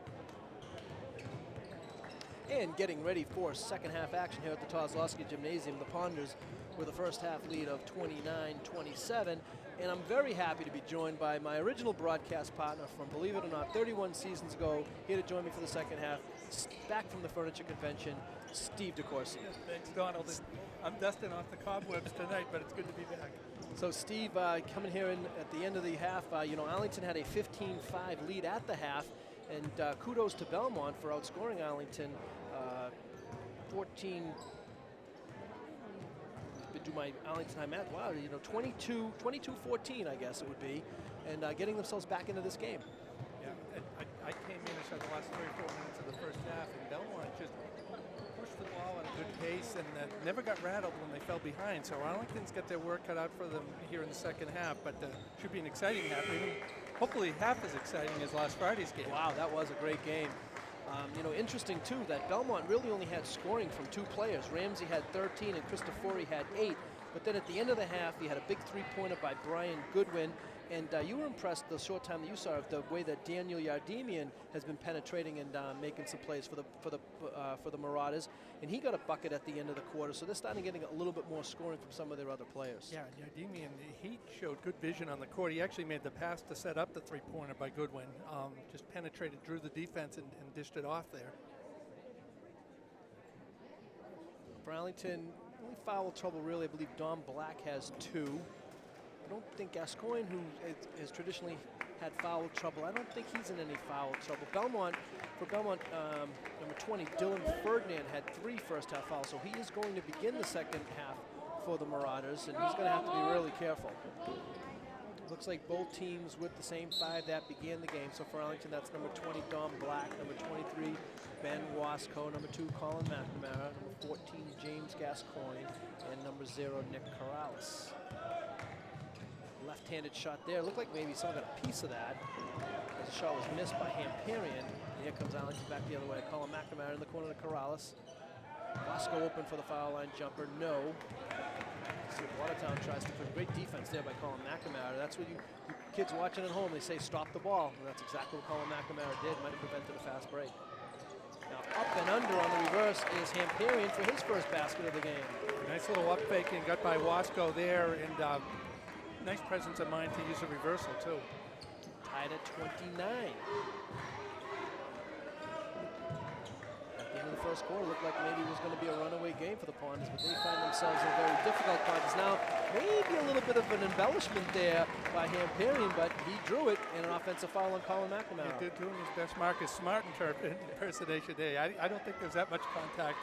And getting ready for second half action here at the Kozlowski Gymnasium, the Ponders with a first half lead of 29-27. And I'm very happy to be joined by my original broadcast partner from, believe it or not, 31 seasons ago, here to join me for the second half, back from the Furniture Convention, Steve DeCourcy. Thanks, Donald. I'm dusting off the cobwebs tonight, but it's good to be back. So Steve, coming here in at the end of the half, you know, Arlington had a 15-5 lead at the half, and kudos to Belmont for outscoring Arlington 14. Do my Arlington high math. Wow, you know, 22-14, I guess it would be, and getting themselves back into this game. Yeah, I came in and saw the last 3 or 4 minutes of the first half, and Belmont just pushed the ball at a good pace and never got rattled when they fell behind. So Arlington's got their work cut out for them here in the second half, but should be an exciting half. hopefully half as exciting as last Friday's game. Wow, that was a great game. Interesting too that Belmont really only had scoring from 2 players. Ramsey had 13 and Christofori had 8. But then at the end of the half, he had a big 3-pointer by Brian Goodwin. And you were impressed the short time that you saw of the way that Daniel Yardemian has been penetrating and making some plays for the Marauders. And he got a bucket at the end of the quarter, so they're starting getting a little bit more scoring from some of their other players. Yeah, Yardemian, he showed good vision on the court. He actually made the pass to set up the 3-pointer by Goodwin. Just penetrated, drew the defense, and dished it off there. For Arlington, only foul trouble really, I believe Don Black has 2. I don't think Gascoigne, who has traditionally had foul trouble, I don't think he's in any foul trouble. For Belmont, number 20, Dylan Ferdinand had 3 first-half fouls, so he is going to begin the second half for the Marauders, and he's going to have to be really careful. Looks like both teams with the same 5 that began the game. So for Arlington, that's number 20, Don Black, number 23, Ben Wasco, number 2, Colin McNamara, number 14, James Gascoigne, and number 0, Nick Corrales. Left-handed shot there. Looked like maybe someone got a piece of that as the shot was missed by Hamparian. Here comes Arlington back the other way. Colin McNamara in the corner to Corrales. Wasco open for the foul line jumper. No. See if Watertown tries to put great defense there by Colin McNamara. That's what you kids watching at home, they say stop the ball. And that's exactly what Colin McNamara did. Might have prevented a fast break. Now up and under on the reverse is Hamparian for his first basket of the game. Nice little up faking got by Wasco there, and nice presence of mind to use a reversal too. Tied at 29. At the end of the first quarter, looked like maybe it was going to be a runaway game for the Ponders, but they find themselves in a very difficult contest. Now, maybe a little bit of an embellishment there by Hamparian, but he drew it in an offensive foul on Colin McNamara. He did doing his best Marcus Smart impersonation there. I don't think there's that much contact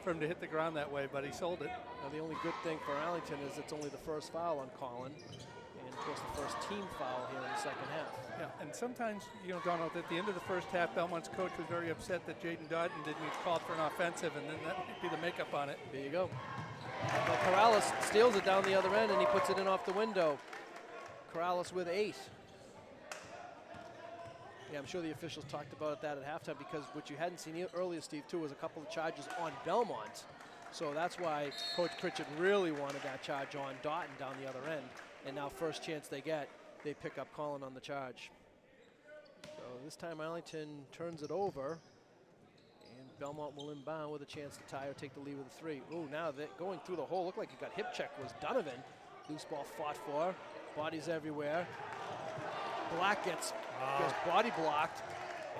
for him to hit the ground that way, but he sold it. Now, the only good thing for Arlington is it's only the first foul on Colin, and of course the first team foul here in the second half. Yeah, and sometimes, Donald, at the end of the first half, Belmont's coach was very upset that Jaden Dodden didn't get called for an offensive, and then that might be the makeup on it. There you go. But Corrales steals it down the other end, and he puts it in off the window. Corrales with 8. Yeah, I'm sure the officials talked about that at halftime, because what you hadn't seen earlier, Steve, too, was a couple of charges on Belmont. So that's why Coach Pritchett really wanted that charge on Dotton down the other end. And now first chance they get, they pick up Colin on the charge. So this time Arlington turns it over, and Belmont will inbound with a chance to tie or take the lead with a 3. Ooh, now they're going through the hole. Looked like he got hip check was Donovan. Loose ball fought for, bodies everywhere. Black gets body blocked,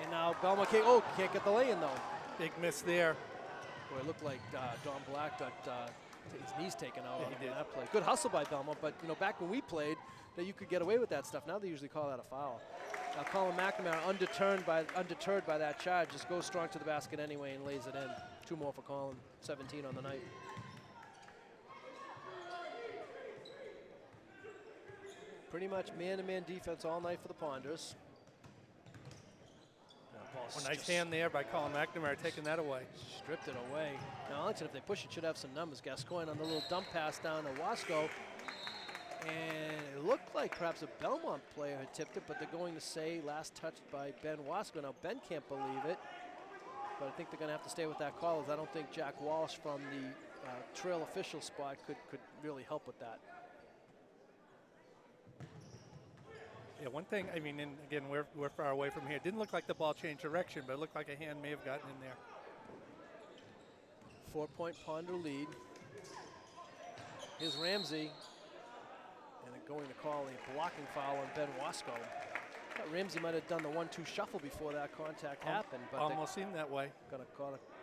and now Belmont can't get the lay-in though. Big miss there. Boy, it looked like Don Black got his knees taken out on did. that play. Good hustle by Belmont, but back when we played, that you could get away with that stuff. Now they usually call that a foul. Now Colin McNamara, undeterred by that charge, just goes strong to the basket anyway and lays it in. 2 more for Colin, 17 on the night. Pretty much man-to-man defense all night for the Ponders. A nice hand there by Colin McNamara, taking that away. Stripped it away. Now Arlington, if they push it, should have some numbers. Gascoigne on the little dump pass down to Wasco. And it looked like perhaps a Belmont player had tipped it, but they're going to say last touched by Ben Wasco. Now Ben can't believe it, but I think they're going to have to stay with that call, as I don't think Jack Walsh from the trail official spot could really help with that. Yeah, one thing, I mean, and again, we're far away from here. It didn't look like the ball changed direction, but it looked like a hand may have gotten in there. 4-point Ponder lead. Here's Ramsey, and they're going to call a blocking foul on Ben Wasco. I thought Ramsey might have done the 1-2 shuffle before that contact happened, but almost seemed that way. Gonna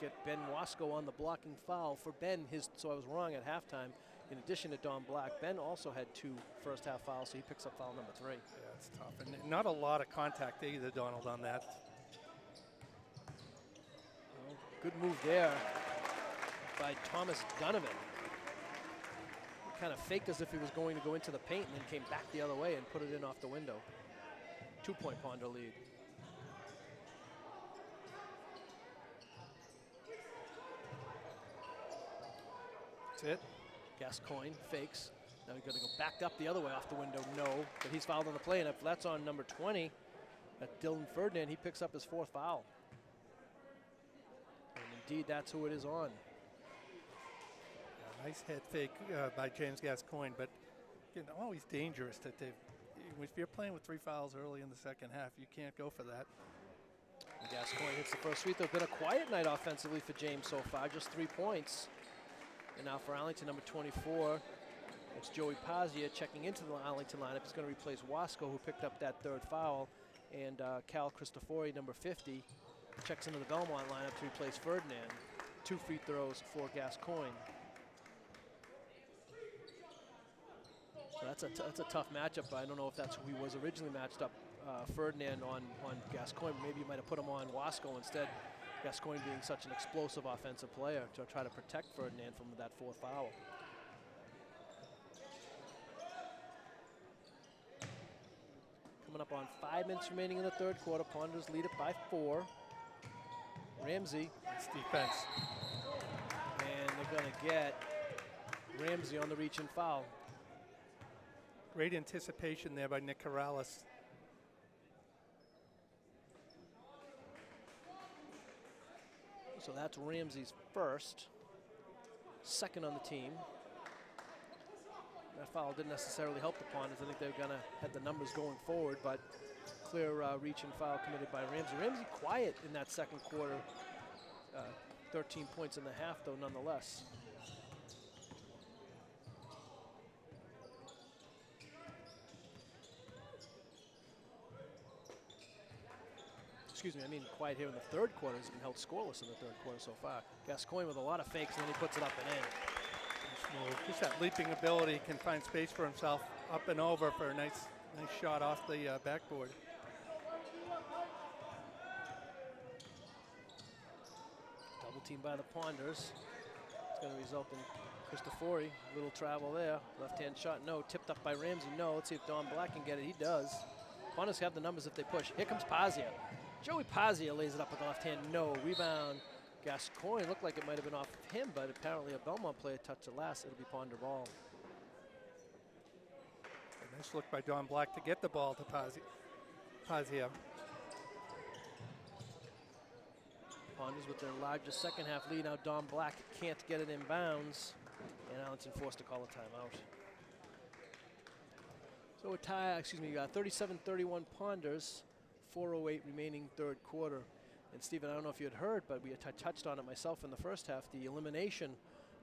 get Ben Wasco on the blocking foul for Ben. So I was wrong at halftime. In addition to Don Black, Ben also had 2 first-half fouls, so he picks up foul number 3. Yeah, it's tough, and not a lot of contact either, Donald, on that. Well, good move there by Thomas Donovan. He kind of faked as if he was going to go into the paint, and then came back the other way and put it in off the window. 2-point Ponder lead. That's it. Gascoigne fakes, Now he's going to go backed up the other way off the window. No, but he's fouled on the play, and if that's on number 20, at Dylan Ferdinand, he picks up his 4th foul. And indeed, that's who it is on. Yeah, nice head fake by James Gascoigne, but always dangerous to if you're playing with 3 fouls early in the second half, you can't go for that. And Gascoigne hits the first free throw. Been a quiet night offensively for James so far, just 3 points. And now for Arlington, number 24, it's Joey Pazia checking into the Arlington lineup. He's going to replace Wasco, who picked up that 3rd foul. And Cal Cristofori, number 50, checks into the Belmont lineup to replace Ferdinand. 2 free throws for Gascoigne. So that's a tough matchup. I don't know if that's who he was originally matched up, Ferdinand on Gascoigne. Maybe you might have put him on Wasco instead. Gascoigne being such an explosive offensive player to try to protect Ferdinand from that 4th foul. Coming up on 5 minutes remaining in the 3rd quarter. Ponders lead it by 4. Ramsey. It's defense. And they're going to get Ramsey on the reach and foul. Great anticipation there by Nick Corrales. So that's Ramsey's first, 2nd on the team. That foul didn't necessarily help the Ponders. I think they're going to have the numbers going forward, but clear reach and foul committed by Ramsey. Ramsey quiet in that 2nd quarter. 13 points in the half, though, nonetheless. Excuse me, I mean quiet here in the 3rd quarter. Has been held scoreless in the 3rd quarter so far. Gascoigne with a lot of fakes, and then he puts it up and in. Just that leaping ability, can find space for himself up and over for a nice shot off the backboard. Double team by the Ponders. It's going to result in Cristofori. Little travel there. Left-hand shot, no. Tipped up by Ramsey, no. Let's see if Don Black can get it. He does. Ponders have the numbers if they push. Here comes Pazia. Joey Pazia lays it up with the left hand, no. Rebound. Gascoigne looked like it might have been off of him, but apparently a Belmont player touched it last. It'll be Ponder ball. A nice look by Don Black to get the ball to Pazia. Ponders with their largest second half lead. Now Don Black can't get it in bounds, and Arlington forced to call a timeout. So a tie, 37-31 Ponders, 4:08 remaining 3rd quarter. And Stephen, I don't know if you had heard, but we had touched on it myself in the first half, the elimination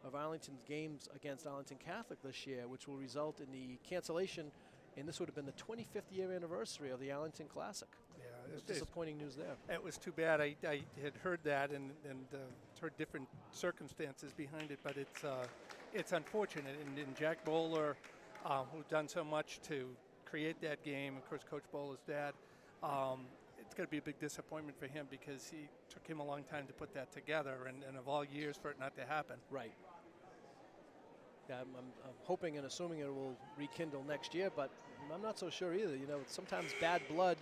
of Arlington's games against Arlington Catholic this year, which will result in the cancellation, and this would have been the 25th year anniversary of the Arlington Classic. Yeah, it's disappointing news there. It was too bad. I had heard that and heard different circumstances behind it, but it's unfortunate. And Jack Bowler, who's done so much to create that game, of course, Coach Bowler's dad, it's going to be a big disappointment for him because he took him a long time to put that together, and of all years for it not to happen. Right. Yeah, I'm hoping and assuming it will rekindle next year, but I'm not so sure either. You know, sometimes bad blood,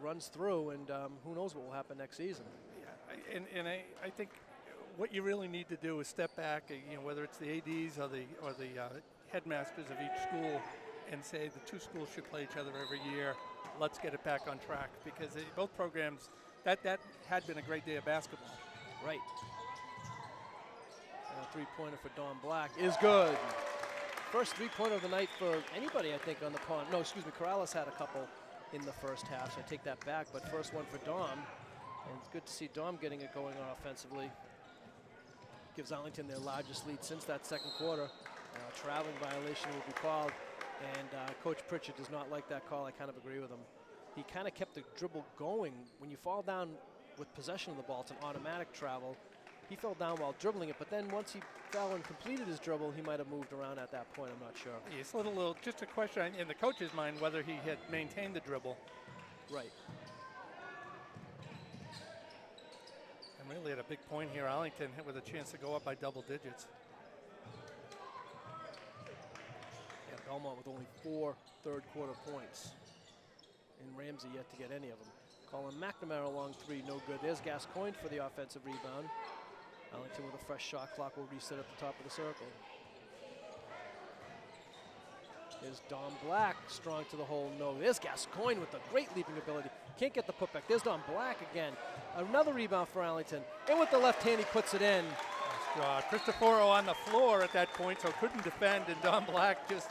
runs through, and who knows what will happen next season. Yeah, and I think what you really need to do is step back, whether it's the ADs or the headmasters of each school, and say the 2 schools should play each other every year. Let's get it back on track, because both programs, that had been a great day of basketball. Right. And a 3-pointer for Don Black is good. First 3-pointer of the night for anybody, I think, on the Pond. No, excuse me, Corrales had a couple in the first half, so I take that back. But first one for Dom, and it's good to see Dom getting it going on offensively. Gives Arlington their largest lead since that 2nd quarter. Traveling violation will be called. And Coach Pritchard does not like that call. I kind of agree with him. He kind of kept the dribble going. When you fall down with possession of the ball, it's an automatic travel. He fell down while dribbling it, but then once he fell and completed his dribble, he might have moved around at that point. I'm not sure. It's a little just a question in the coach's mind whether he had maintained the dribble. Right. And really at a big point here, Arlington with a chance to go up by double digits. Belmont with only 4 third-quarter points. And Ramsey yet to get any of them. Colin McNamara along 3, no good. There's Gascoigne for the offensive rebound. Arlington with a fresh shot clock will reset at the top of the circle. There's Don Black, strong to the hole, no. There's Gascoigne with the great leaping ability. Can't get the putback. There's Don Black again. Another rebound for Arlington. And with the left hand, he puts it in. Cristoforo on the floor at that point, so couldn't defend, and Don Black just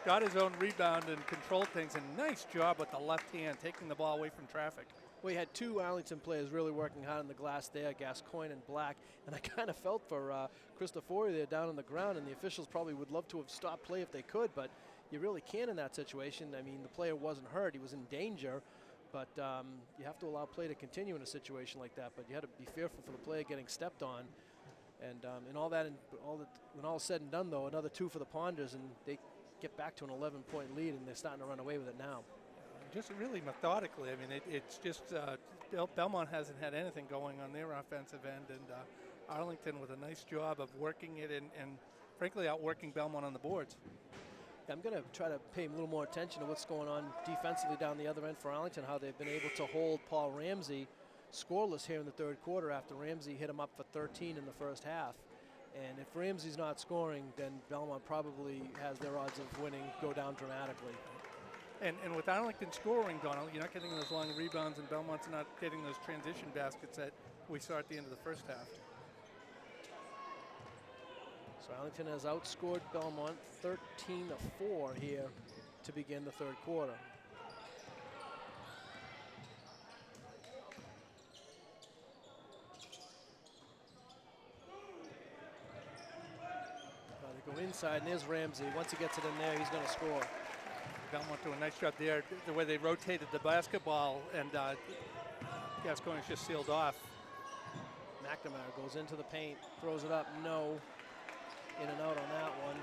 got his own rebound and controlled things. And nice job with the left hand, taking the ball away from traffic. We had two Arlington players really working hard on the glass there, Gascoigne and Black, and I kind of felt for Cristoforo there down on the ground, and the officials probably would love to have stopped play if they could, but you really can't in that situation. I mean, the player wasn't hurt, he was in danger, but you have to allow play to continue in a situation like that, but you had to be fearful for the player getting stepped on. And when all is said and done, though, another two for the Ponders, and they get back to an 11-point lead, and they're starting to run away with it now. Just really methodically. I mean, it's just Belmont hasn't had anything going on their offensive end, and Arlington with a nice job of working it and frankly, outworking Belmont on the boards. I'm going to try to pay a little more attention to what's going on defensively down the other end for Arlington, how they've been able to hold Paul Ramsey scoreless here in the third quarter after Ramsey hit him up for 13 in the first half. And if Ramsey's not scoring, then Belmont probably has their odds of winning go down dramatically. And with Arlington scoring, Donald, you're not getting those long rebounds, and Belmont's not getting those transition baskets that we saw at the end of the first half. So Arlington has outscored Belmont 13-4 here to begin the third quarter. They go inside, and there's Ramsey. Once he gets it in there, he's going to score. Belmont doing a nice job there, the way they rotated the basketball, and Gascoigne's just sealed off. McNamara goes into the paint, throws it up, no. In and out on that one.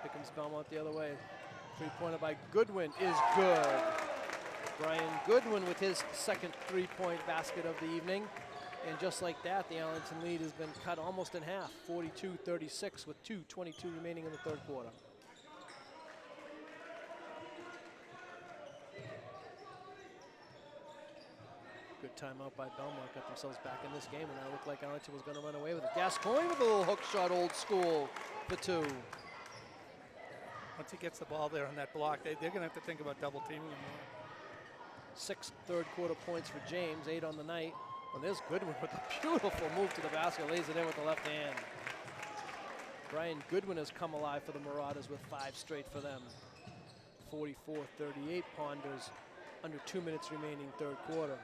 Here comes Belmont the other way. Three-pointer by Goodwin is good. Brian Goodwin with his second three-point basket of the evening. And just like that, the Arlington lead has been cut almost in half, 42-36 with 2:22 remaining in the third quarter. Good timeout by Belmont, got themselves back in this game, and now it looked like Arlington was going to run away with it. Gascoigne with a little hook shot, old school, for two. Once he gets the ball there on that block, they're going to have to think about double teaming him more. 6 third quarter points for James, 8 on the night. And there's Goodwin with a beautiful move to the basket, lays it in with the left hand. Brian Goodwin has come alive for the Marauders with 5 straight for them. 44-38 Ponders, under 2 minutes remaining third quarter.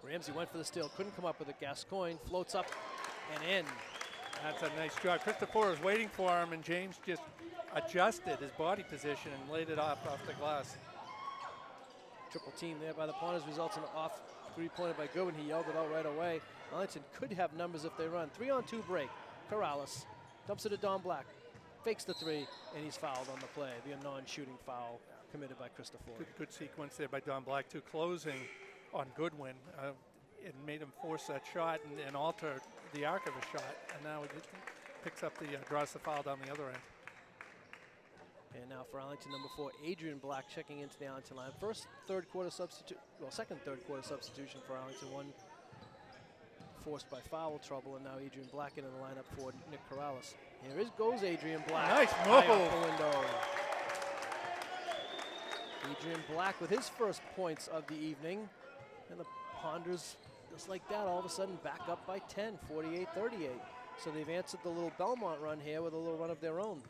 Ramsey went for the steal, couldn't come up with it. Gascoigne floats up and in. That's a nice job. Cristoforo was waiting for him, and James just adjusted his body position and laid it off the glass. Triple team there by the Ponders results in an off three-pointer by Goodwin. He yelled it out right away. Arlington could have numbers if they run. 3-on-2 break. Corrales dumps it to Don Black. Fakes the three, and he's fouled on the play. The non-shooting foul committed by Cristoforo. Good sequence there by Don Black, too, closing on Goodwin. It made him force that shot and alter the arc of a shot. And now it picks up draws the foul down the other end. And now for Arlington, number 4, Adrian Black checking into the Arlington line. Second third quarter substitution for Arlington. One forced by foul trouble, and now Adrian Black into the lineup for Nick Corrales. Here goes Adrian Black. Nice High move. off the window. Adrian Black with his first points of the evening. And the Ponders, just like that, all of a sudden back up by 10, 48-38. So they've answered the little Belmont run here with a little run of their own.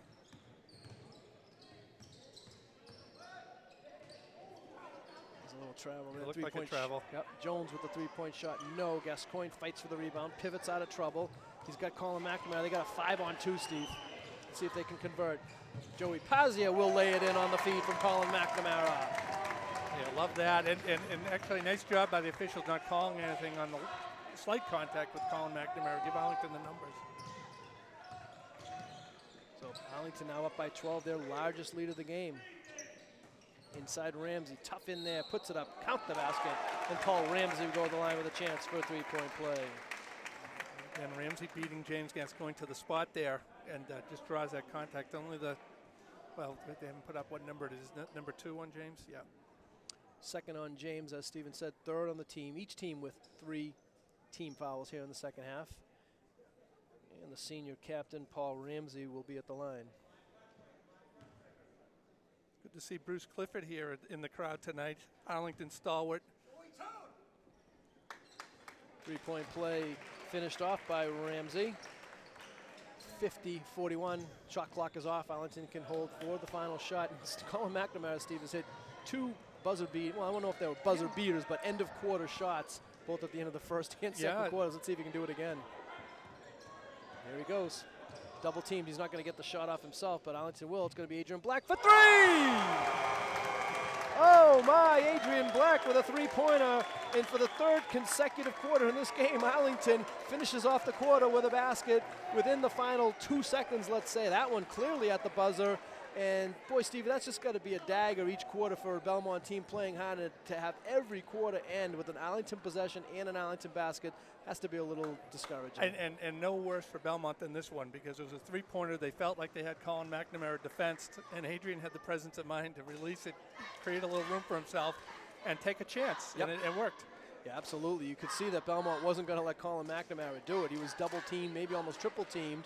Travel there. Looked like a travel. Yep. Jones with the three-point shot. No. Gascoigne fights for the rebound. Pivots out of trouble. He's got Colin McNamara. They got a 5-on-2, Steve. Let's see if they can convert. Joey Pazia will lay it in on the feed from Colin McNamara. Yeah, love that. And actually, nice job by the officials not calling anything on the slight contact with Colin McNamara. Give Arlington the numbers. So Arlington now up by 12, their largest lead of the game. Inside Ramsey, tough in there, puts it up, count the basket, and Paul Ramsey will go to the line with a chance for a three-point play. And Ramsey beating James Gascoigne to the spot there, and just draws that contact. Only they haven't put up what number it is. Number 2 on James? Yeah. Second on James, as Steven said, third on the team. Each team with 3 team fouls here in the second half. And the the senior captain, Paul Ramsey, will be at the line. Good to see Bruce Clifford here in the crowd tonight. Arlington stalwart. Three-point play finished off by Ramsey. 50-41. Shot clock is off. Arlington can hold for the final shot. Colin McNamara, Steve, has hit two buzzer beat. Well, I don't know if they were buzzer beaters, but end of quarter shots, both at the end of the first and second quarters. Let's see if he can do it again. There he goes. Double teamed. He's not going to get the shot off himself, but Arlington will. It's going to be Adrian Black for three! Oh my, Adrian Black with a three-pointer. And for the third consecutive quarter in this game, Arlington finishes off the quarter with a basket within the final 2 seconds, let's say. That one clearly at the buzzer. And boy, Steve, that's just got to be a dagger each quarter for a Belmont team playing hard. And to have every quarter end with an Arlington possession and an Arlington basket has to be a little discouraging. And no worse for Belmont than this one, because it was a three-pointer. They felt like they had Colin McNamara defensed, and Adrian had the presence of mind to release it, create a little room for himself, and take a chance. Yep. And it worked. Yeah, absolutely. You could see that Belmont wasn't going to let Colin McNamara do it. He was double-teamed, maybe almost triple-teamed.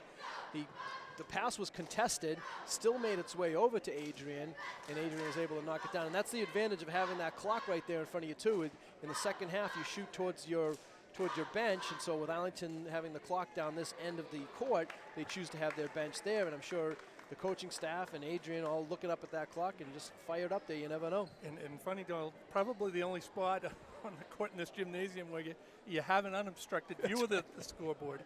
The pass was contested, still made its way over to Adrian, and Adrian was able to knock it down. And that's the advantage of having that clock right there in front of you, too. In the second half, you shoot towards your bench, and so with Arlington having the clock down this end of the court, they choose to have their bench there, and I'm sure the coaching staff and Adrian all looking up at that clock and just fired up there. You never know. And funny, Doyle, probably the only spot on the court in this gymnasium where you have an unobstructed view of the scoreboard.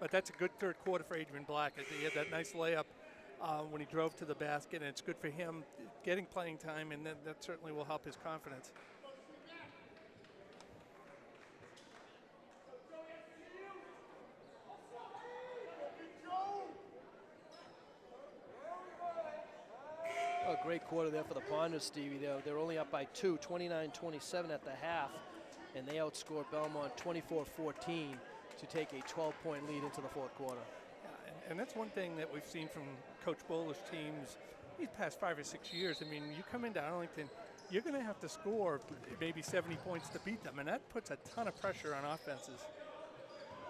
But that's a good third quarter for Adrian Black. He had that nice layup when he drove to the basket, and it's good for him getting playing time, and that certainly will help his confidence. Oh, great quarter there for the Ponders, Stevie. They're only up by 2, 29-27 at the half, and they outscored Belmont 24-14 to take a 12-point lead into the fourth quarter. Yeah, and that's one thing that we've seen from Coach Bowler's teams these past 5 or 6 years. I mean, you come into Arlington, you're going to have to score maybe 70 points to beat them, and that puts a ton of pressure on offenses.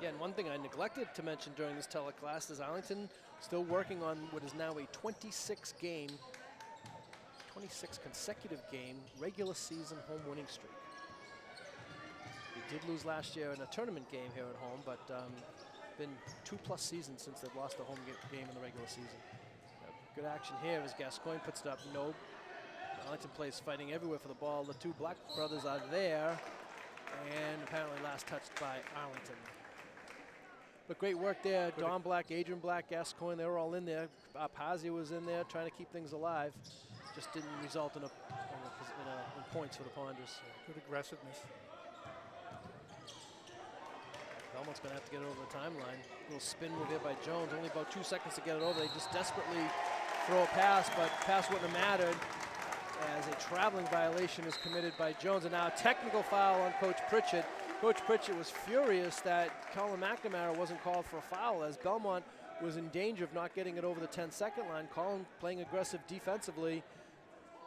Yeah, and one thing I neglected to mention during this teleclass is Arlington still working on what is now a 26 consecutive game regular season home winning streak. They did lose last year in a tournament game here at home, but been 2+ seasons since they've lost a home game in the regular season. Good action here as Gascoigne puts it up. No. Arlington plays fighting everywhere for the ball. The two Black brothers are there, and apparently last touched by Arlington. But great work there. Don Black, Adrian Black, Gascoigne, they were all in there. Pazzi was in there trying to keep things alive. Just didn't result in points for the Ponders. Good aggressiveness. Belmont's going to have to get it over the timeline. A little spin move here by Jones. Only about 2 seconds to get it over. They just desperately throw a pass, but the pass wouldn't have mattered as a traveling violation is committed by Jones. And now a technical foul on Coach Pritchett. Coach Pritchett was furious that Colin McNamara wasn't called for a foul as Belmont was in danger of not getting it over the 10-second line. Colin playing aggressive defensively.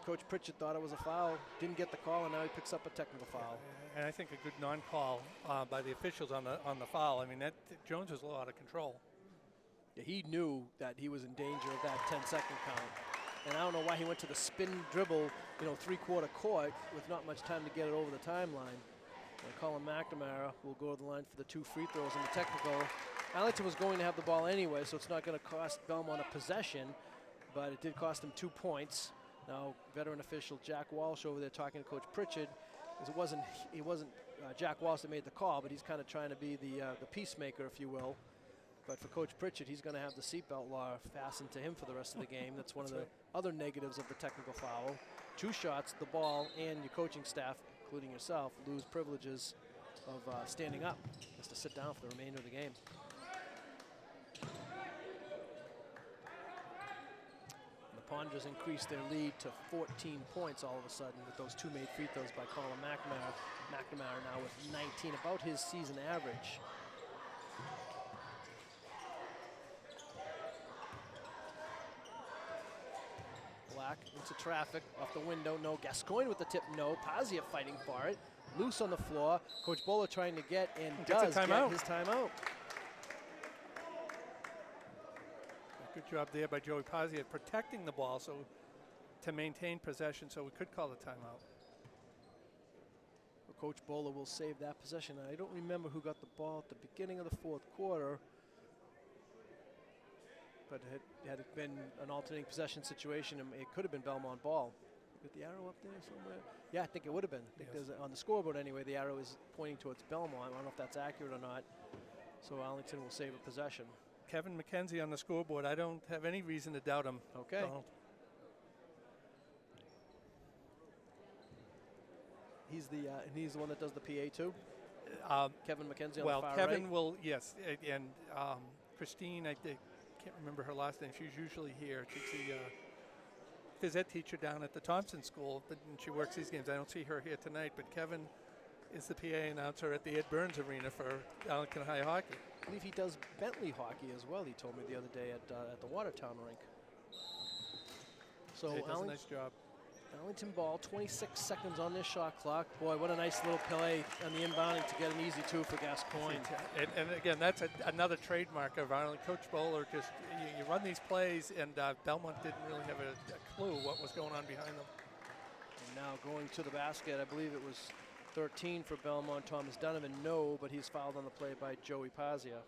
Coach Pritchett thought it was a foul, didn't get the call, and now he picks up a technical foul. And I think a good non-call by the officials on the foul. I mean, Jones was a little out of control. Yeah, he knew that he was in danger of that 10-second count. And I don't know why he went to the spin dribble, three-quarter court with not much time to get it over the timeline. And Colin McNamara will go to the line for the 2 free throws in the technical. Arlington was going to have the ball anyway, so it's not going to cost Belmont a possession, but it did cost him 2 points. Now, veteran official Jack Walsh over there talking to Coach Pritchett. It wasn't Jack Walsh that made the call, but he's kind of trying to be the peacemaker, if you will. But for Coach Pritchett, he's going to have the seatbelt law fastened to him for the rest of the game. That's one of the other negatives of the technical foul. 2 shots, the ball, and your coaching staff, including yourself, lose privileges of standing up. Has to sit down for the remainder of the game. The Ponders increased their lead to 14 points all of a sudden with those 2 made free throws by Colin McNamara. McNamara now with 19, about his season average. Black into traffic, off the window, no. Gascoigne with the tip, no. Pazia fighting for it. loose on the floor. Coach Bowler trying to get and Gets a does get timeout. his timeout. Good job there by Joey Pazzi at protecting the ball so to maintain possession, so we could call the timeout. Coach Bowler will save that possession. I don't remember who got the ball at the beginning of the fourth quarter, but had it been an alternating possession situation, it could have been Belmont ball. Got the arrow up there somewhere? Yeah, I think it would have been. I think there's on the scoreboard anyway, the arrow is pointing towards Belmont. I don't know if that's accurate or not. So Arlington will save a possession. Kevin McKenzie on the scoreboard. I don't have any reason to doubt him. Okay. Donald. He's the one that does the PA too. Kevin McKenzie on well, the far Kevin right. will, yes, and Christine, I can't remember her last name. She's usually here. She's the phys ed teacher down at the Thompson School, and she works these games. I don't see her here tonight, but Kevin is the PA announcer at the Ed Burns Arena for Arlington High Hockey. I believe he does Bentley hockey as well. He told me the other day at the Watertown rink. So He does a nice job. Arlington ball, 26 seconds on this shot clock. Boy, what a nice little play on the inbounding to get an easy two for Gascoigne. And again, that's another trademark of Arlington. Coach Bowler, just you run these plays, and Belmont didn't really have a clue what was going on behind them. And now going to the basket, I believe it was 13 for Belmont. Thomas Donovan, no, but he's fouled on the play by Joey Pazia.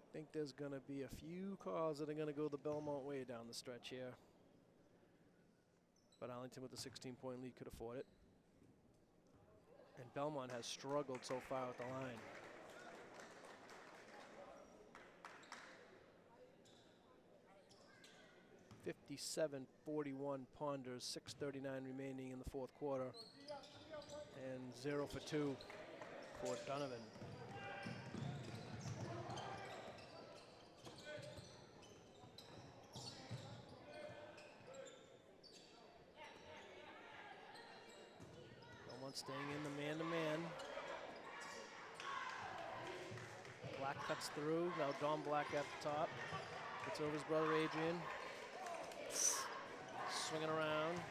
I think there's going to be a few calls that are going to go the Belmont way down the stretch here. But Arlington with a 16-point lead could afford it. And Belmont has struggled so far at the line. (57-41) Ponders, 6:39 remaining in the fourth quarter. And 0 for 2 for Donovan. Staying in the man-to-man. Black cuts through. Now Dom Black at the top. Gets over his brother Adrian. Swinging around.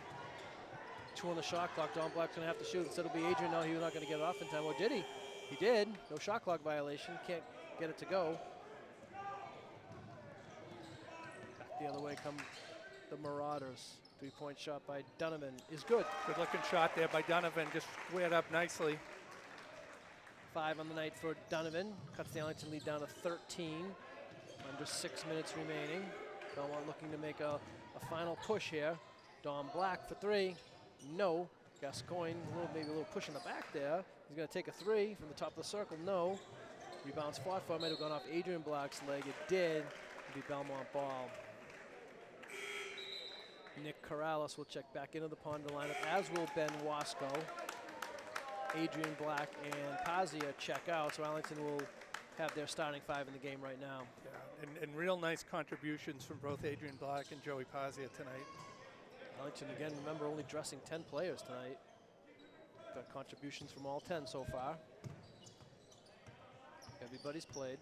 2 on the shot clock. Dom Black's going to have to shoot. Instead it'll be Adrian. No, he was not going to get it off in time. Or did he? He did. No shot clock violation. Can't get it to go. Back the other way come the Marauders. 3-point shot by Donovan is good. Good looking shot there by Donovan, just squared up nicely. 5 on the night for Donovan. Cuts the Arlington lead down to 13. Under 6 minutes remaining. Belmont looking to make a final push here. Dom Black for 3. No. Gascoigne, maybe a little push in the back there. He's going to take a 3 from the top of the circle. No. Rebounds fought for. Might have gone off Adrian Black's leg. It did. It'll be Belmont ball. Nick Corrales will check back into the Ponder lineup, as will Ben Wasco. Adrian Black and Pazia check out, so Arlington will have their starting 5 in the game right now. Yeah, and real nice contributions from both Adrian Black and Joey Pazia tonight. Arlington, again, remember, only dressing 10 players tonight. Got contributions from all 10 so far. Everybody's played.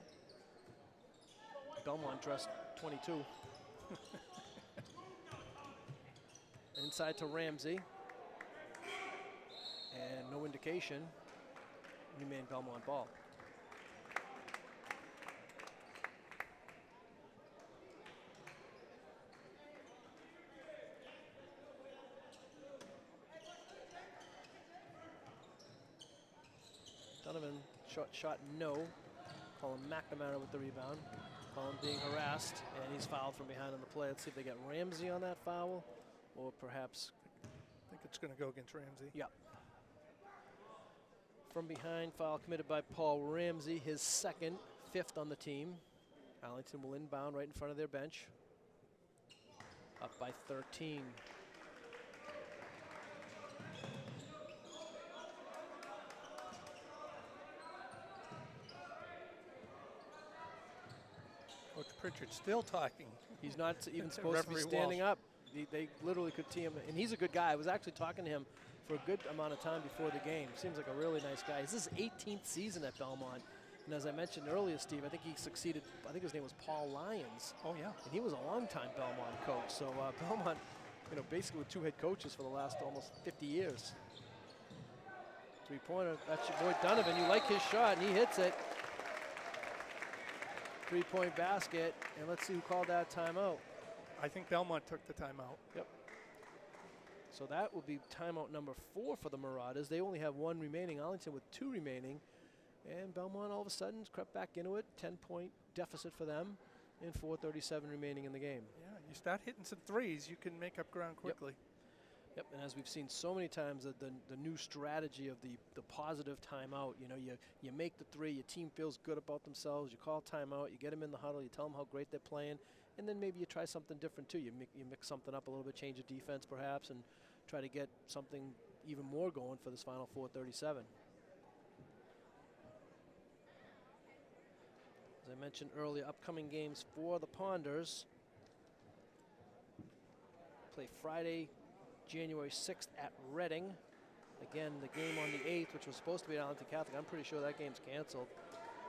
Belmont dressed 22. Inside to Ramsey. And no indication. Remain Belmont ball. Donovan shot no. Colin McNamara with the rebound. Colin being harassed, and he's fouled from behind on the play. Let's see if they get Ramsey on that foul. Or perhaps, I think it's going to go against Ramsey. Yeah. From behind, foul committed by Paul Ramsey, his second, 5th on the team. Arlington will inbound right in front of their bench. Up by 13. Coach Pritchard still talking. He's not even supposed to be standing up. They literally could tee him, and he's a good guy. I was actually talking to him for a good amount of time before the game. Seems like a really nice guy. This is his 18th season at Belmont, and as I mentioned earlier, Steve, I think he succeeded. I think his name was Paul Lyons. Oh yeah. And he was a long-time Belmont coach. So Belmont you know, basically with 2 head coaches for the last almost 50 years. 3-pointer, that's your boy Donovan. You like his shot, and he hits it. 3-point basket, and let's see who called that timeout. I think Belmont took the timeout. Yep. So that will be timeout number 4 for the Marauders. They only have 1 remaining. Arlington with 2 remaining. And Belmont all of a sudden crept back into it. 10-point deficit for them and 4:37 remaining in the game. Yeah, you start hitting some threes, you can make up ground quickly. Yep, and as we've seen so many times, the new strategy of the positive timeout, you know, you make the 3, your team feels good about themselves, you call timeout, you get them in the huddle, you tell them how great they're playing, and then maybe you try something different too. You mix something up a little bit, change the defense perhaps, and try to get something even more going for this final 4:37. As I mentioned earlier, upcoming games for the Ponders. Play Friday, January 6th at Reading. Again, the game on the 8th, which was supposed to be at Arlington Catholic, I'm pretty sure that game's canceled.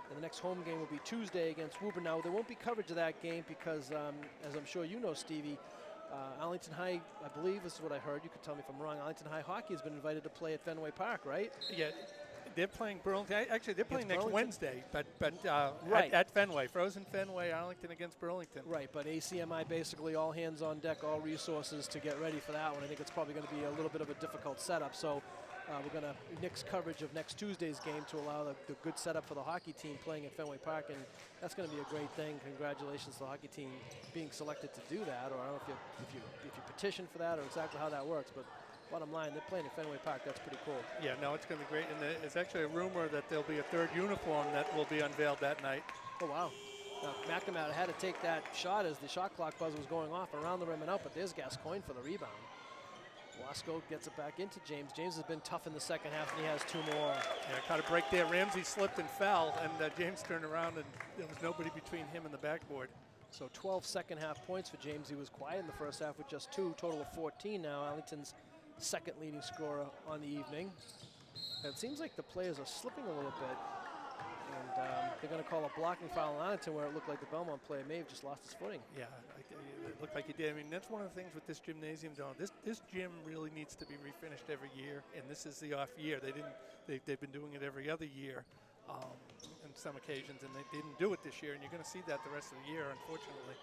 And the next home game will be Tuesday against Woburn. Now, there won't be coverage of that game because, as I'm sure you know, Stevie, Arlington High, I believe this is what I heard, you could tell me if I'm wrong, Arlington High Hockey has been invited to play at Fenway Park, right? Yeah, they're playing Burlington. Actually, they're playing next Burlington? Wednesday, but Right. at Fenway. Frozen Fenway, Arlington against Burlington. Right, but ACMI basically all hands on deck, all resources to get ready for that one. I think it's probably going to be a little bit of a difficult setup, so we're going to nix coverage of next Tuesday's game to allow the good setup for the hockey team playing at Fenway Park, and that's going to be a great thing. Congratulations to the hockey team being selected to do that, or I don't know if you petition for that or exactly how that works, but bottom line, they're playing at Fenway Park. That's pretty cool. Yeah, no, it's going to be great, and there's actually a rumor that there'll be a 3rd uniform that will be unveiled that night. Oh, wow. Now, McNamara had to take that shot as the shot clock buzzer was going off around the rim and out, but there's Gascoigne for the rebound. Wasco gets it back into James. James has been tough in the second half, and he has 2 more. Yeah, caught a break there. Ramsey slipped and fell, and James turned around, and there was nobody between him and the backboard. So 12 second half points for James. He was quiet in the first half with just 2, total of 14 now. Arlington's second leading scorer on the evening. And it seems like the players are slipping a little bit. And they're going to call a blocking foul on Arlington where it looked like the Belmont player may have just lost his footing. Yeah, it looked like he did. I mean, that's one of the things with this gymnasium, Don. This gym really needs to be refinished every year, and this is the off year. They've been doing it every other year on some occasions, and they didn't do it this year, and you're going to see that the rest of the year, unfortunately.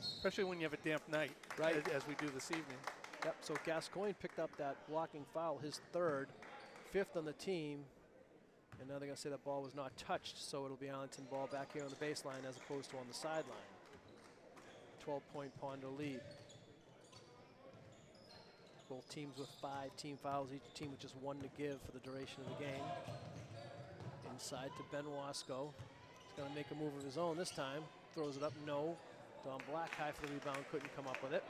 Especially when you have a damp night, right, as we do this evening. Yep, so Gascoigne picked up that blocking foul, his 3rd, 5th on the team. And now they're going to say that ball was not touched, so it'll be Arlington ball back here on the baseline as opposed to on the sideline. 12-point Ponder lead. Both teams with 5 team fouls, each team with just 1 to give for the duration of the game. Inside to Ben Wasco. He's going to make a move of his own this time. Throws it up, no. Don Black high for the rebound, couldn't come up with it.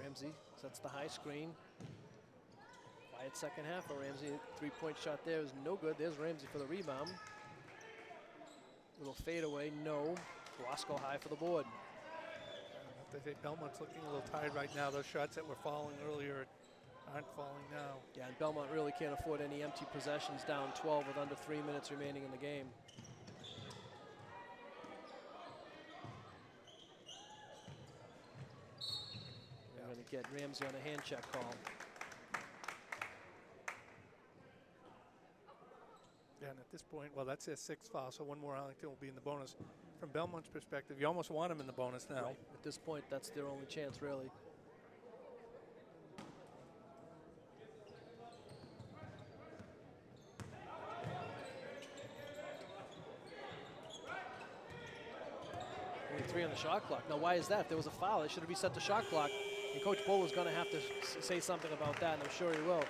Ramsey sets the high screen. Quiet second half for Ramsey. 3-point shot there is no good. There's Ramsey for the rebound. Little fadeaway, no. Wasco high for the board. I think Belmont's looking a little tired right now. Those shots that were falling earlier aren't falling now. Yeah, and Belmont really can't afford any empty possessions, down 12 with under 3 minutes remaining in the game. We're going to get Ramsey on a hand check call. Yeah, and at this point, well, that's their 6th foul, so 1 more Arlington will be in the bonus. From Belmont's perspective, you almost want him in the bonus now. Right. At this point, that's their only chance, really. Only 3 on the shot clock. Now, why is that? If there was a foul, they should have reset the shot clock. And Coach Bull is going to have to say something about that, and I'm sure he will.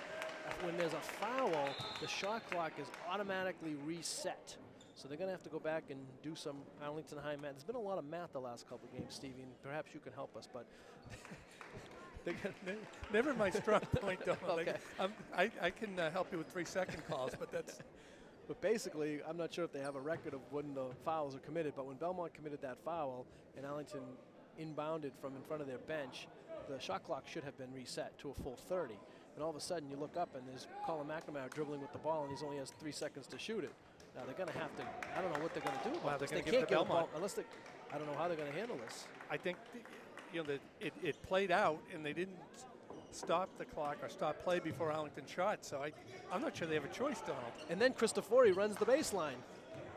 When there's a foul, the shot clock is automatically reset. So they're going to have to go back and do some Arlington High math. There's been a lot of math the last couple of games, Stevie, and perhaps you can help us. But never my strong point, though. Okay. I can help you with 3-second calls, but that's. But basically, I'm not sure if they have a record of when the fouls are committed. But when Belmont committed that foul and Arlington inbounded from in front of their bench, the shot clock should have been reset to a full 30. And all of a sudden, you look up and there's Colin McNamara dribbling with the ball, and he only has 3 seconds to shoot it. Now they're going to have to. I don't know what they're going to do Well, about this. they're They gonna give can't the get a ball Belmont. unless they. I don't know how they're going to handle this. I think, that it played out, and they didn't stop the clock or stop play before Arlington shot. So I'm not sure they have a choice, Donald. And then Cristofori runs the baseline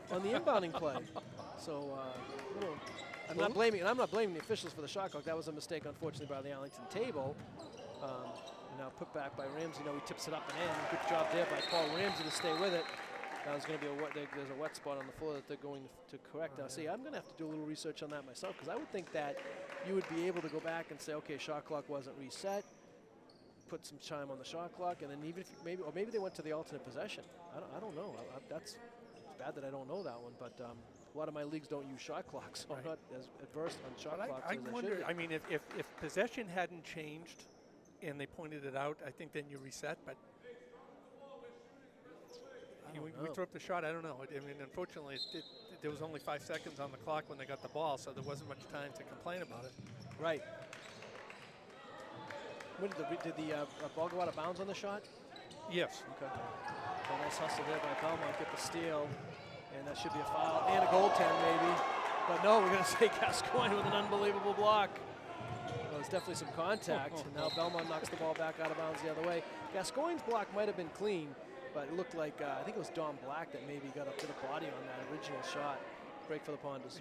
on the inbounding play. So I'm not blaming the officials for the shot clock. That was a mistake, unfortunately, by the Arlington table. Now put back by Ramsey. He tips it up and in. Good job there by Paul Ramsey to stay with it. Now there's going to be there's a wet spot on the floor that they're going to correct. Now, see, I'm going to have to do a little research on that myself, because I would think that you would be able to go back and say, okay, shot clock wasn't reset. Put some time on the shot clock, and then even if maybe they went to the alternate possession. I don't know. It's bad that I don't know that one, but a lot of my leagues don't use shot clocks, so I'm not as adverse on shot clocks I as I wonder. should be. I mean, if possession hadn't changed, and they pointed it out, I think then you reset. But we threw up the shot. I don't know. I mean, unfortunately, there was only 5 seconds on the clock when they got the ball, so there wasn't much time to complain about it. Right. Did the ball go out of bounds on the shot? Yes. Okay. So nice hustle there by Belmont, get the steal, and that should be a foul and a goaltend maybe. But no, we're going to say Gascoigne with an unbelievable block. Well, there's definitely some contact, and now Belmont knocks the ball back out of bounds the other way. Gascoigne's block might have been clean, but it looked like, I think it was Don Black that maybe got a bit of body on that original shot. Break for the Ponders.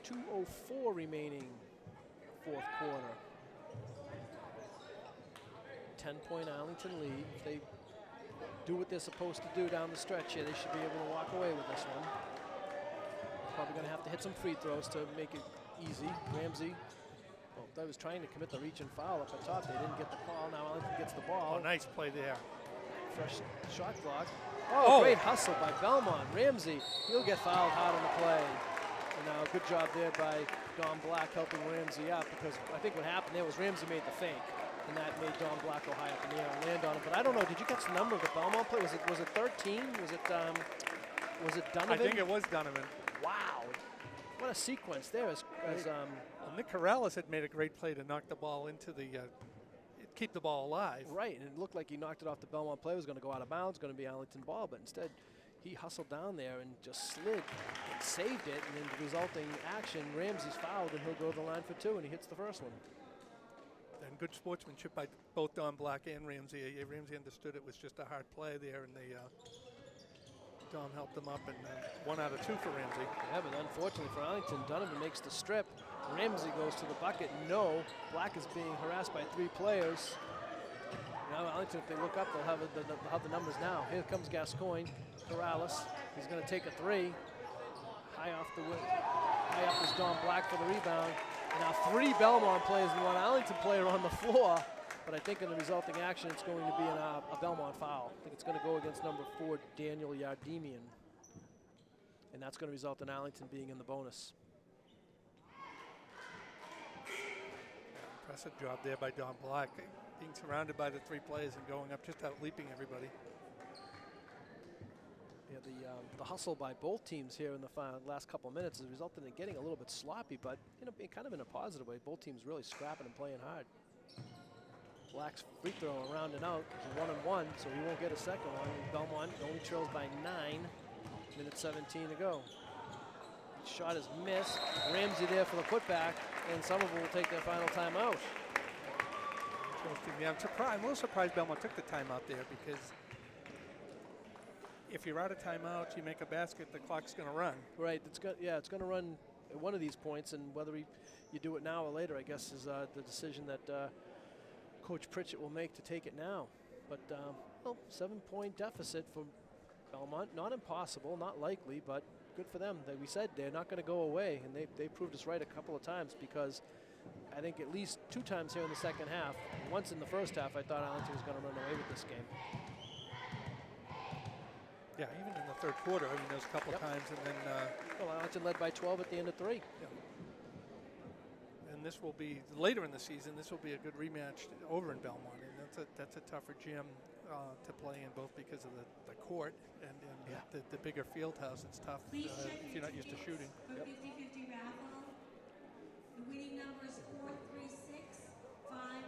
2:04 remaining, fourth quarter. 10-point Arlington lead. If they do what they're supposed to do down the stretch here, they should be able to walk away with this one. Probably going to have to hit some free throws to make it easy. Ramsey, I was trying to commit the reach and foul up at top. They didn't get the call. Now Arlington gets the ball. Oh, nice play there. Fresh shot clock. Oh, great hustle by Belmont. Ramsey, he'll get fouled hard on the play. And now good job there by Don Black helping Ramsey up, because I think what happened there was Ramsey made the fake, and that made Don Black go high up in the air and land on it. But I don't know, did you catch the number of the Belmont play? Was it 13? Was it Donovan? I think it was Donovan. Wow. What a sequence there. Well, Nick Corrales had made a great play to knock the ball into the, keep the ball alive. Right, and it looked like he knocked it off the Belmont play. It was going to go out of bounds, going to be Arlington ball, but instead he hustled down there and just slid and saved it, and in the resulting action, Ramsey's fouled, and he'll go to the line for two, and he hits the first one. And good sportsmanship by both Don Black and Ramsey. Ramsey understood it was just a hard play there, and Dom helped him up, and 1 out of 2 for Ramsey. Yeah, but unfortunately for Arlington, Donovan makes the strip. Ramsey goes to the bucket. No, Black is being harassed by 3 players. Now Arlington, if they look up, they'll have the numbers now. Here comes Gascoigne. Corrales, he's going to take a 3. High up is Don Black for the rebound. And now 3 Belmont players and 1 Arlington player on the floor. But I think in the resulting action, it's going to be a Belmont foul. I think it's going to go against number 4, Daniel Yardemian. And that's going to result in Arlington being in the bonus. Impressive job there by Don Black, being surrounded by the 3 players and going up, just out leaping everybody. Yeah, the hustle by both teams here in the last couple of minutes has resulted in getting a little bit sloppy, but kind of in a positive way. Both teams really scrapping and playing hard. Black's free throw around and out, 1-1, so he won't get a second one. Belmont only trails by 9, minute 17 to go. Shot is missed. Ramsey there for the putback, and Somerville will take their final timeout. Interesting. Yeah, I'm a little surprised Belmont took the timeout there, because if you're out of timeout, you make a basket, the clock's going to run. Right. It's going to run at one of these points, and whether you do it now or later, I guess, is the decision that Coach Pritchett will make to take it now. But 7-point deficit for Belmont. Not impossible, not likely, but good for them. We said they're not going to go away, and they proved us right a couple of times, because I think at least 2 times here in the second half, once in the first half, I thought Arlington was going to run away with this game. Yeah, even in the third quarter, I mean, there's a couple of times, and then Arlington led by 12 at the end of 3. Yeah. And this will be later in the season. This will be a good rematch over in Belmont, and that's a tougher gym to play in, both because of the court and the bigger field house. It's tough if you're not used to shooting. Yep. 50-50 raffle. The winning number is 436501.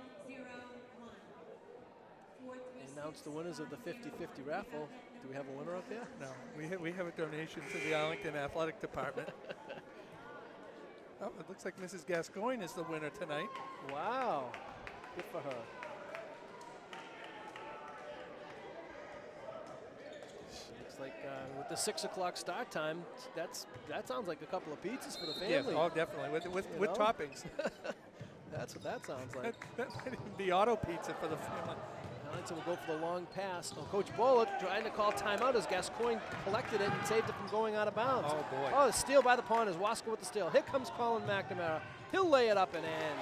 And now announce the winners of the 50-50 raffle. Do we have a winner up here? No, we have a donation to the Arlington Athletic Department. Oh, it looks like Mrs. Gascoigne is the winner tonight. Wow, good for her. Looks like with the 6 o'clock start time, that sounds like a couple of pizzas for the family. Yes, oh, definitely, with toppings. That's what that sounds like. That might even be auto pizza for the family. Arlington will go for the long pass. Oh, Coach Bullock trying to call timeout as Gascoigne collected it and saved it from going out of bounds. Oh, boy. Oh, the steal by the Pond is Wasco with the steal. Here comes Colin McNamara. He'll lay it up and in.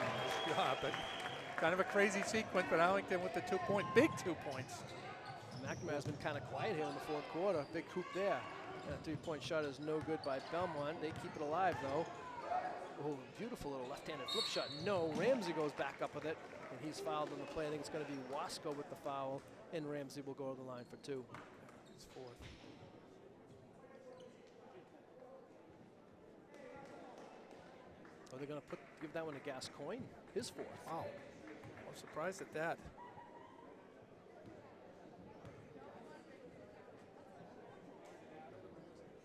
Yeah, but kind of a crazy sequence, but Arlington with the big 2 points. McNamara's been kind of quiet here in the fourth quarter. Big hoop there. That three-point shot is no good by Belmont. They keep it alive, though. Oh, beautiful little left-handed flip shot. No, Ramsey goes back up with it, and he's fouled on the play. I think it's going to be Wasco with the foul, and Ramsey will go to the line for 2. It's 4th. Are they going to give that one to Gascoigne? His 4th. Wow, I'm surprised at that.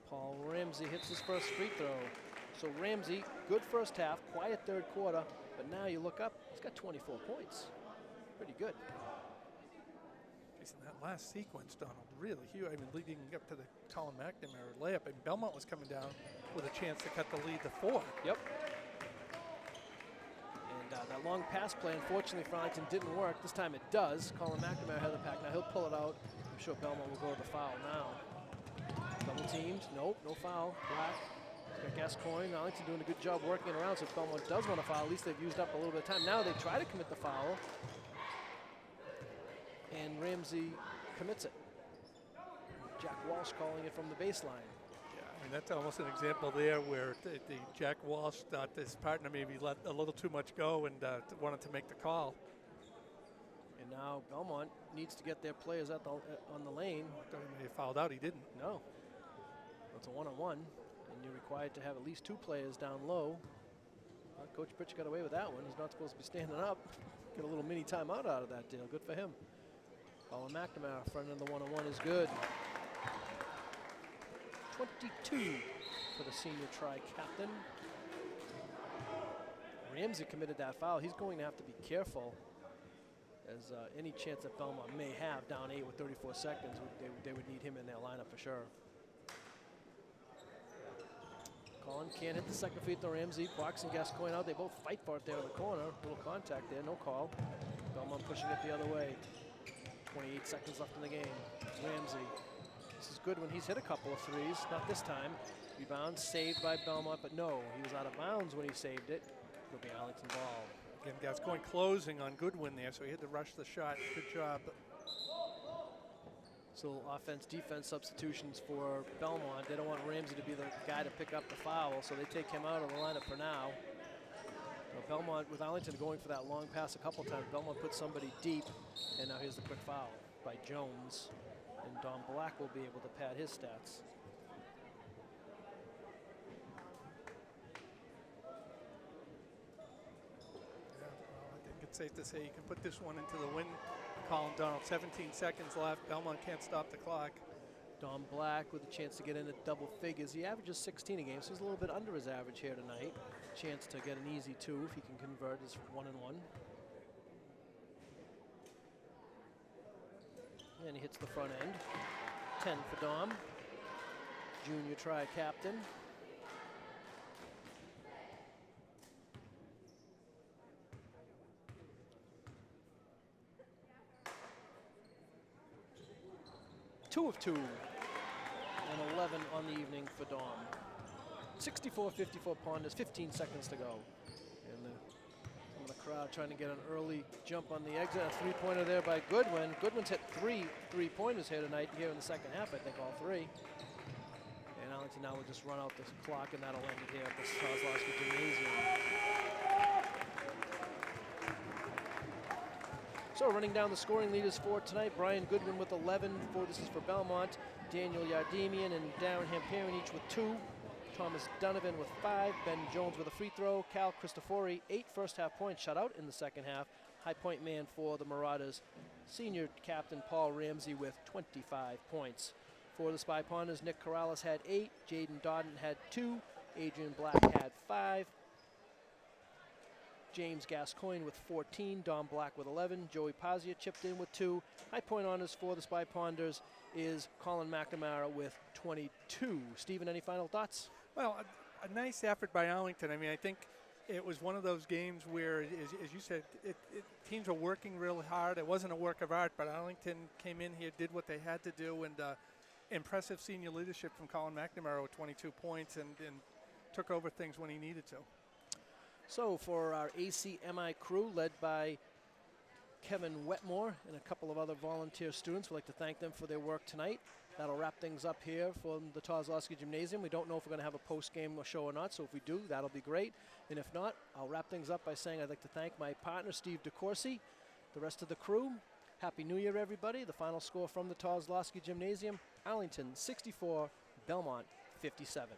Paul Ramsey hits his first free throw. So Ramsey, good first half, quiet third quarter, but now you look up, he's got 24 points. Pretty good. Jason, that last sequence, Donald, really huge. I mean, leading up to the Colin McNamara layup, and Belmont was coming down with a chance to cut the lead to 4. Yep. And that long pass play, unfortunately for Arlington, didn't work. This time it does. Colin McNamara had the pack. Now he'll pull it out. I'm sure Belmont will go to the foul now. Double teamed. Nope, no foul. Black. Got Gascoigne. Arlington doing a good job working around, so if Belmont does want to foul, at least they've used up a little bit of time. Now they try to commit the foul, and Ramsey commits it. Jack Walsh calling it from the baseline. Yeah, I mean, that's almost an example there where the Jack Walsh thought his partner maybe let a little too much go and wanted to make the call. And now Belmont needs to get their players on the lane. I thought he may have fouled out. He didn't. No. It's a one-on-one. And you're required to have at least 2 players down low. Coach Pritch got away with that one. He's not supposed to be standing up. Get a little mini timeout out of that deal. Good for him. Colin McNamara, front end of the one-on-one is good. 22 for the senior tri-captain. Ramsey committed that foul. He's going to have to be careful, as any chance that Belmont may have down 8 with 34 seconds, they would need him in their lineup for sure. Colin can't hit the second free throw. Ramsey, boxing Gascoigne out. They both fight for it there in the corner. Little contact there, no call. Belmont pushing it the other way. 28 seconds left in the game. Ramsey. This is good when he's hit a couple of threes. Not this time. Rebound saved by Belmont, but no, he was out of bounds when he saved it. It'll be Arlington ball. Again, Gascoigne closing on Goodwin there, so he had to rush the shot. Good job. So offense-defense substitutions for Belmont. They don't want Ramsey to be the guy to pick up the foul, so they take him out of the lineup for now. So Belmont, with Arlington going for that long pass a couple times, Belmont put somebody deep, and now here's the quick foul by Jones. And Don Black will be able to pad his stats. Yeah, well, I think it's safe to say you can put this one into the win column, Donald. 17 seconds left. Belmont can't stop the clock. Don Black with a chance to get into double figures. He averages 16 a game, so he's a little bit under his average here tonight. Chance to get an easy 2 if he can convert his 1-and-1. And he hits the front end. 10 for Dom. Junior tri-captain. Two of 2 and 11 on the evening for Dom. 64-54 Ponders, 15 seconds to go. And some of the crowd trying to get an early jump on the exit. A three-pointer there by Goodwin. Goodwin's hit 3 three-pointers here tonight, here in the second half, I think all 3. And Arlington now will just run out the clock, and that'll end it here at the Kozlowski Gymnasium. So running down the scoring leaders for tonight, Brian Goodwin with 11. This is for Belmont. Daniel Yardemian and Darren Hamparian each with 2. Thomas Donovan with 5. Ben Jones with a free throw. Cal Cristofori, 8 first half points, shut out in the second half. High point man for the Marauders, senior captain Paul Ramsey with 25 points. For the Spy Ponders, Nick Corrales had 8, Jaden Dodden had 2, Adrian Black had 5, James Gascoigne with 14, Don Black with 11, Joey Pazia chipped in with 2. High point honors for the Spy Ponders is Colin McNamara with 22. Stephen, any final thoughts? Well, a nice effort by Arlington. I mean, I think it was one of those games where, as you said, teams were working real hard. It wasn't a work of art, but Arlington came in here, did what they had to do, and impressive senior leadership from Colin McNamara with 22 points and took over things when he needed to. So for our ACMI crew, led by Kevin Wetmore and a couple of other volunteer students, we'd like to thank them for their work tonight. That'll wrap things up here from the Kozlowski Gymnasium. We don't know if we're going to have a post-game show or not, so if we do, that'll be great. And if not, I'll wrap things up by saying I'd like to thank my partner, Steve DeCourcy, the rest of the crew. Happy New Year, everybody. The final score from the Kozlowski Gymnasium, Arlington 64, Belmont 57.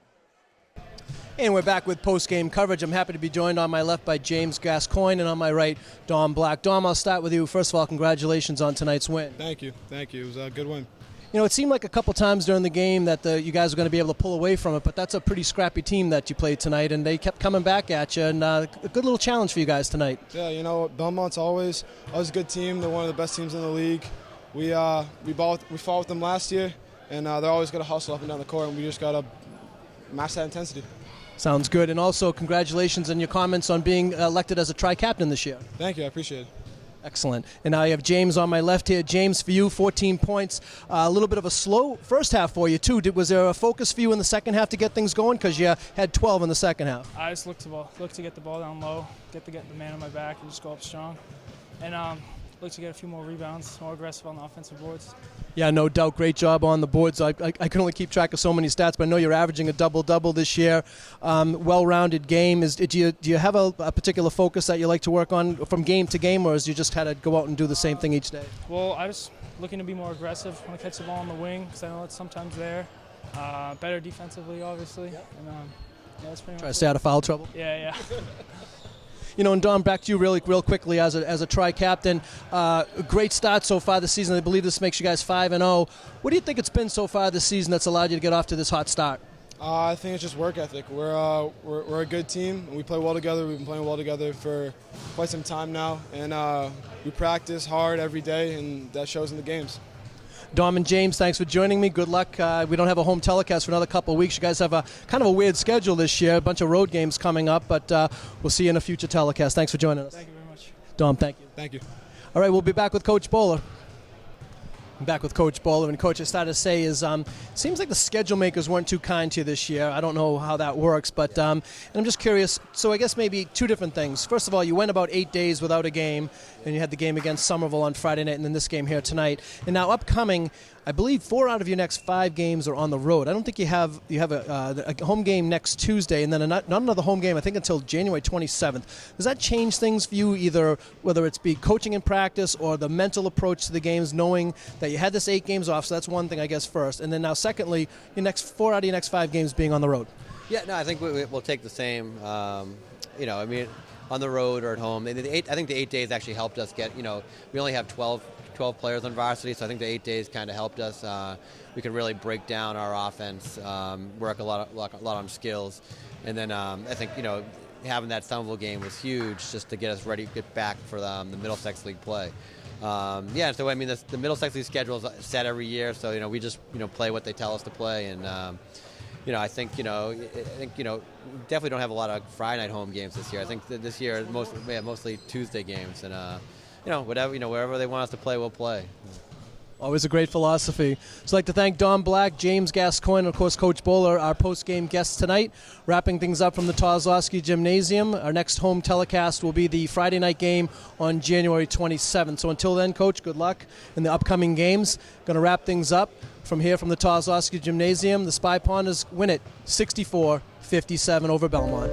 And we're back with post-game coverage. I'm happy to be joined on my left by James Gascoigne and on my right, Dom Black. Dom, I'll start with you. First of all, congratulations on tonight's win. Thank you. Thank you. It was a good win. You know, it seemed like a couple times during the game that you guys were going to be able to pull away from it, but that's a pretty scrappy team that you played tonight, and they kept coming back at you, and a good little challenge for you guys tonight. Yeah, you know, Belmont's always a good team. They're one of the best teams in the league. We fought with them last year, and they're always going to hustle up and down the court, and we just got to match that intensity. Sounds good. And also, congratulations on your comments on being elected as a tri-captain this year. Thank you. I appreciate it. Excellent. And now you have James on my left here. James, for you, 14 points. A little bit of a slow first half for you, too. Was there a focus for you in the second half to get things going? Because you had 12 in the second half. I just looked to get the ball down low, get the man on my back, and just go up strong. And look to get a few more rebounds, more aggressive on the offensive boards. Yeah, no doubt. Great job on the boards. I can only keep track of so many stats, but I know you're averaging a double-double this year. Well-rounded game. Do you have a particular focus that you like to work on from game to game, or is you just had to go out and do the same thing each day? Well, I was looking to be more aggressive when I catch the ball on the wing, because I know it's sometimes there. Better defensively, obviously. Yep. And yeah, that's pretty much. Try to stay out of foul trouble. Yeah. You know, and Don, back to you real quickly as a tri-captain. Great start so far this season. I believe this makes you guys 5-0. What do you think it's been so far this season that's allowed you to get off to this hot start? I think it's just work ethic. We're a good team, and we play well together. We've been playing well together for quite some time now, and we practice hard every day, and that shows in the games. Dom and James, thanks for joining me. Good luck. We don't have a home telecast for another couple of weeks. You guys have a kind of a weird schedule this year, a bunch of road games coming up, but we'll see you in a future telecast. Thanks for joining us. Thank you very much. Dom, thank you. Thank you. All right, we'll be back with Coach Bowler. I'm back with Coach Bowler, and Coach, I started to say is, seems like the schedule makers weren't too kind to you this year. I don't know how that works, but and I'm just curious. So I guess maybe two different things. First of all, you went about 8 days without a game, and you had the game against Somerville on Friday night, and then this game here tonight. And now upcoming, I believe 4 out of your next 5 games are on the road. I don't think you have a home game next Tuesday, and then not another home game, I think, until January 27th. Does that change things for you, either whether it's be coaching in practice or the mental approach to the games, knowing that you had this 8 games off? So that's one thing, I guess, first. And then now, secondly, your next 4 out of your next 5 games being on the road. Yeah, no, I think we'll take the same. You know, I mean, on the road or at home. I think the 8 days actually helped us get. You know, we only have 12 players on varsity, so I think the 8 days kind of helped us. We could really break down our offense, work a lot on skills, and then I think, you know, having that Somerville game was huge just to get us ready to get back for the Middlesex League play. Yeah, so I mean, the Middlesex League schedule is set every year, so, you know, we just, you know, play what they tell us to play, and you know, I think we definitely don't have a lot of Friday night home games this year. I think that this year mostly Tuesday games, and you know, wherever they want us to play, we'll play. Always a great philosophy. So I'd like to thank Don Black, James Gascoigne, and of course Coach Bowler, our post-game guests tonight. Wrapping things up from the Kozlowski Gymnasium, our next home telecast will be the Friday night game on January 27th. So until then, Coach, good luck in the upcoming games. Going to wrap things up from here from the Kozlowski Gymnasium. The Spy Ponders win it 64-57 over Belmont.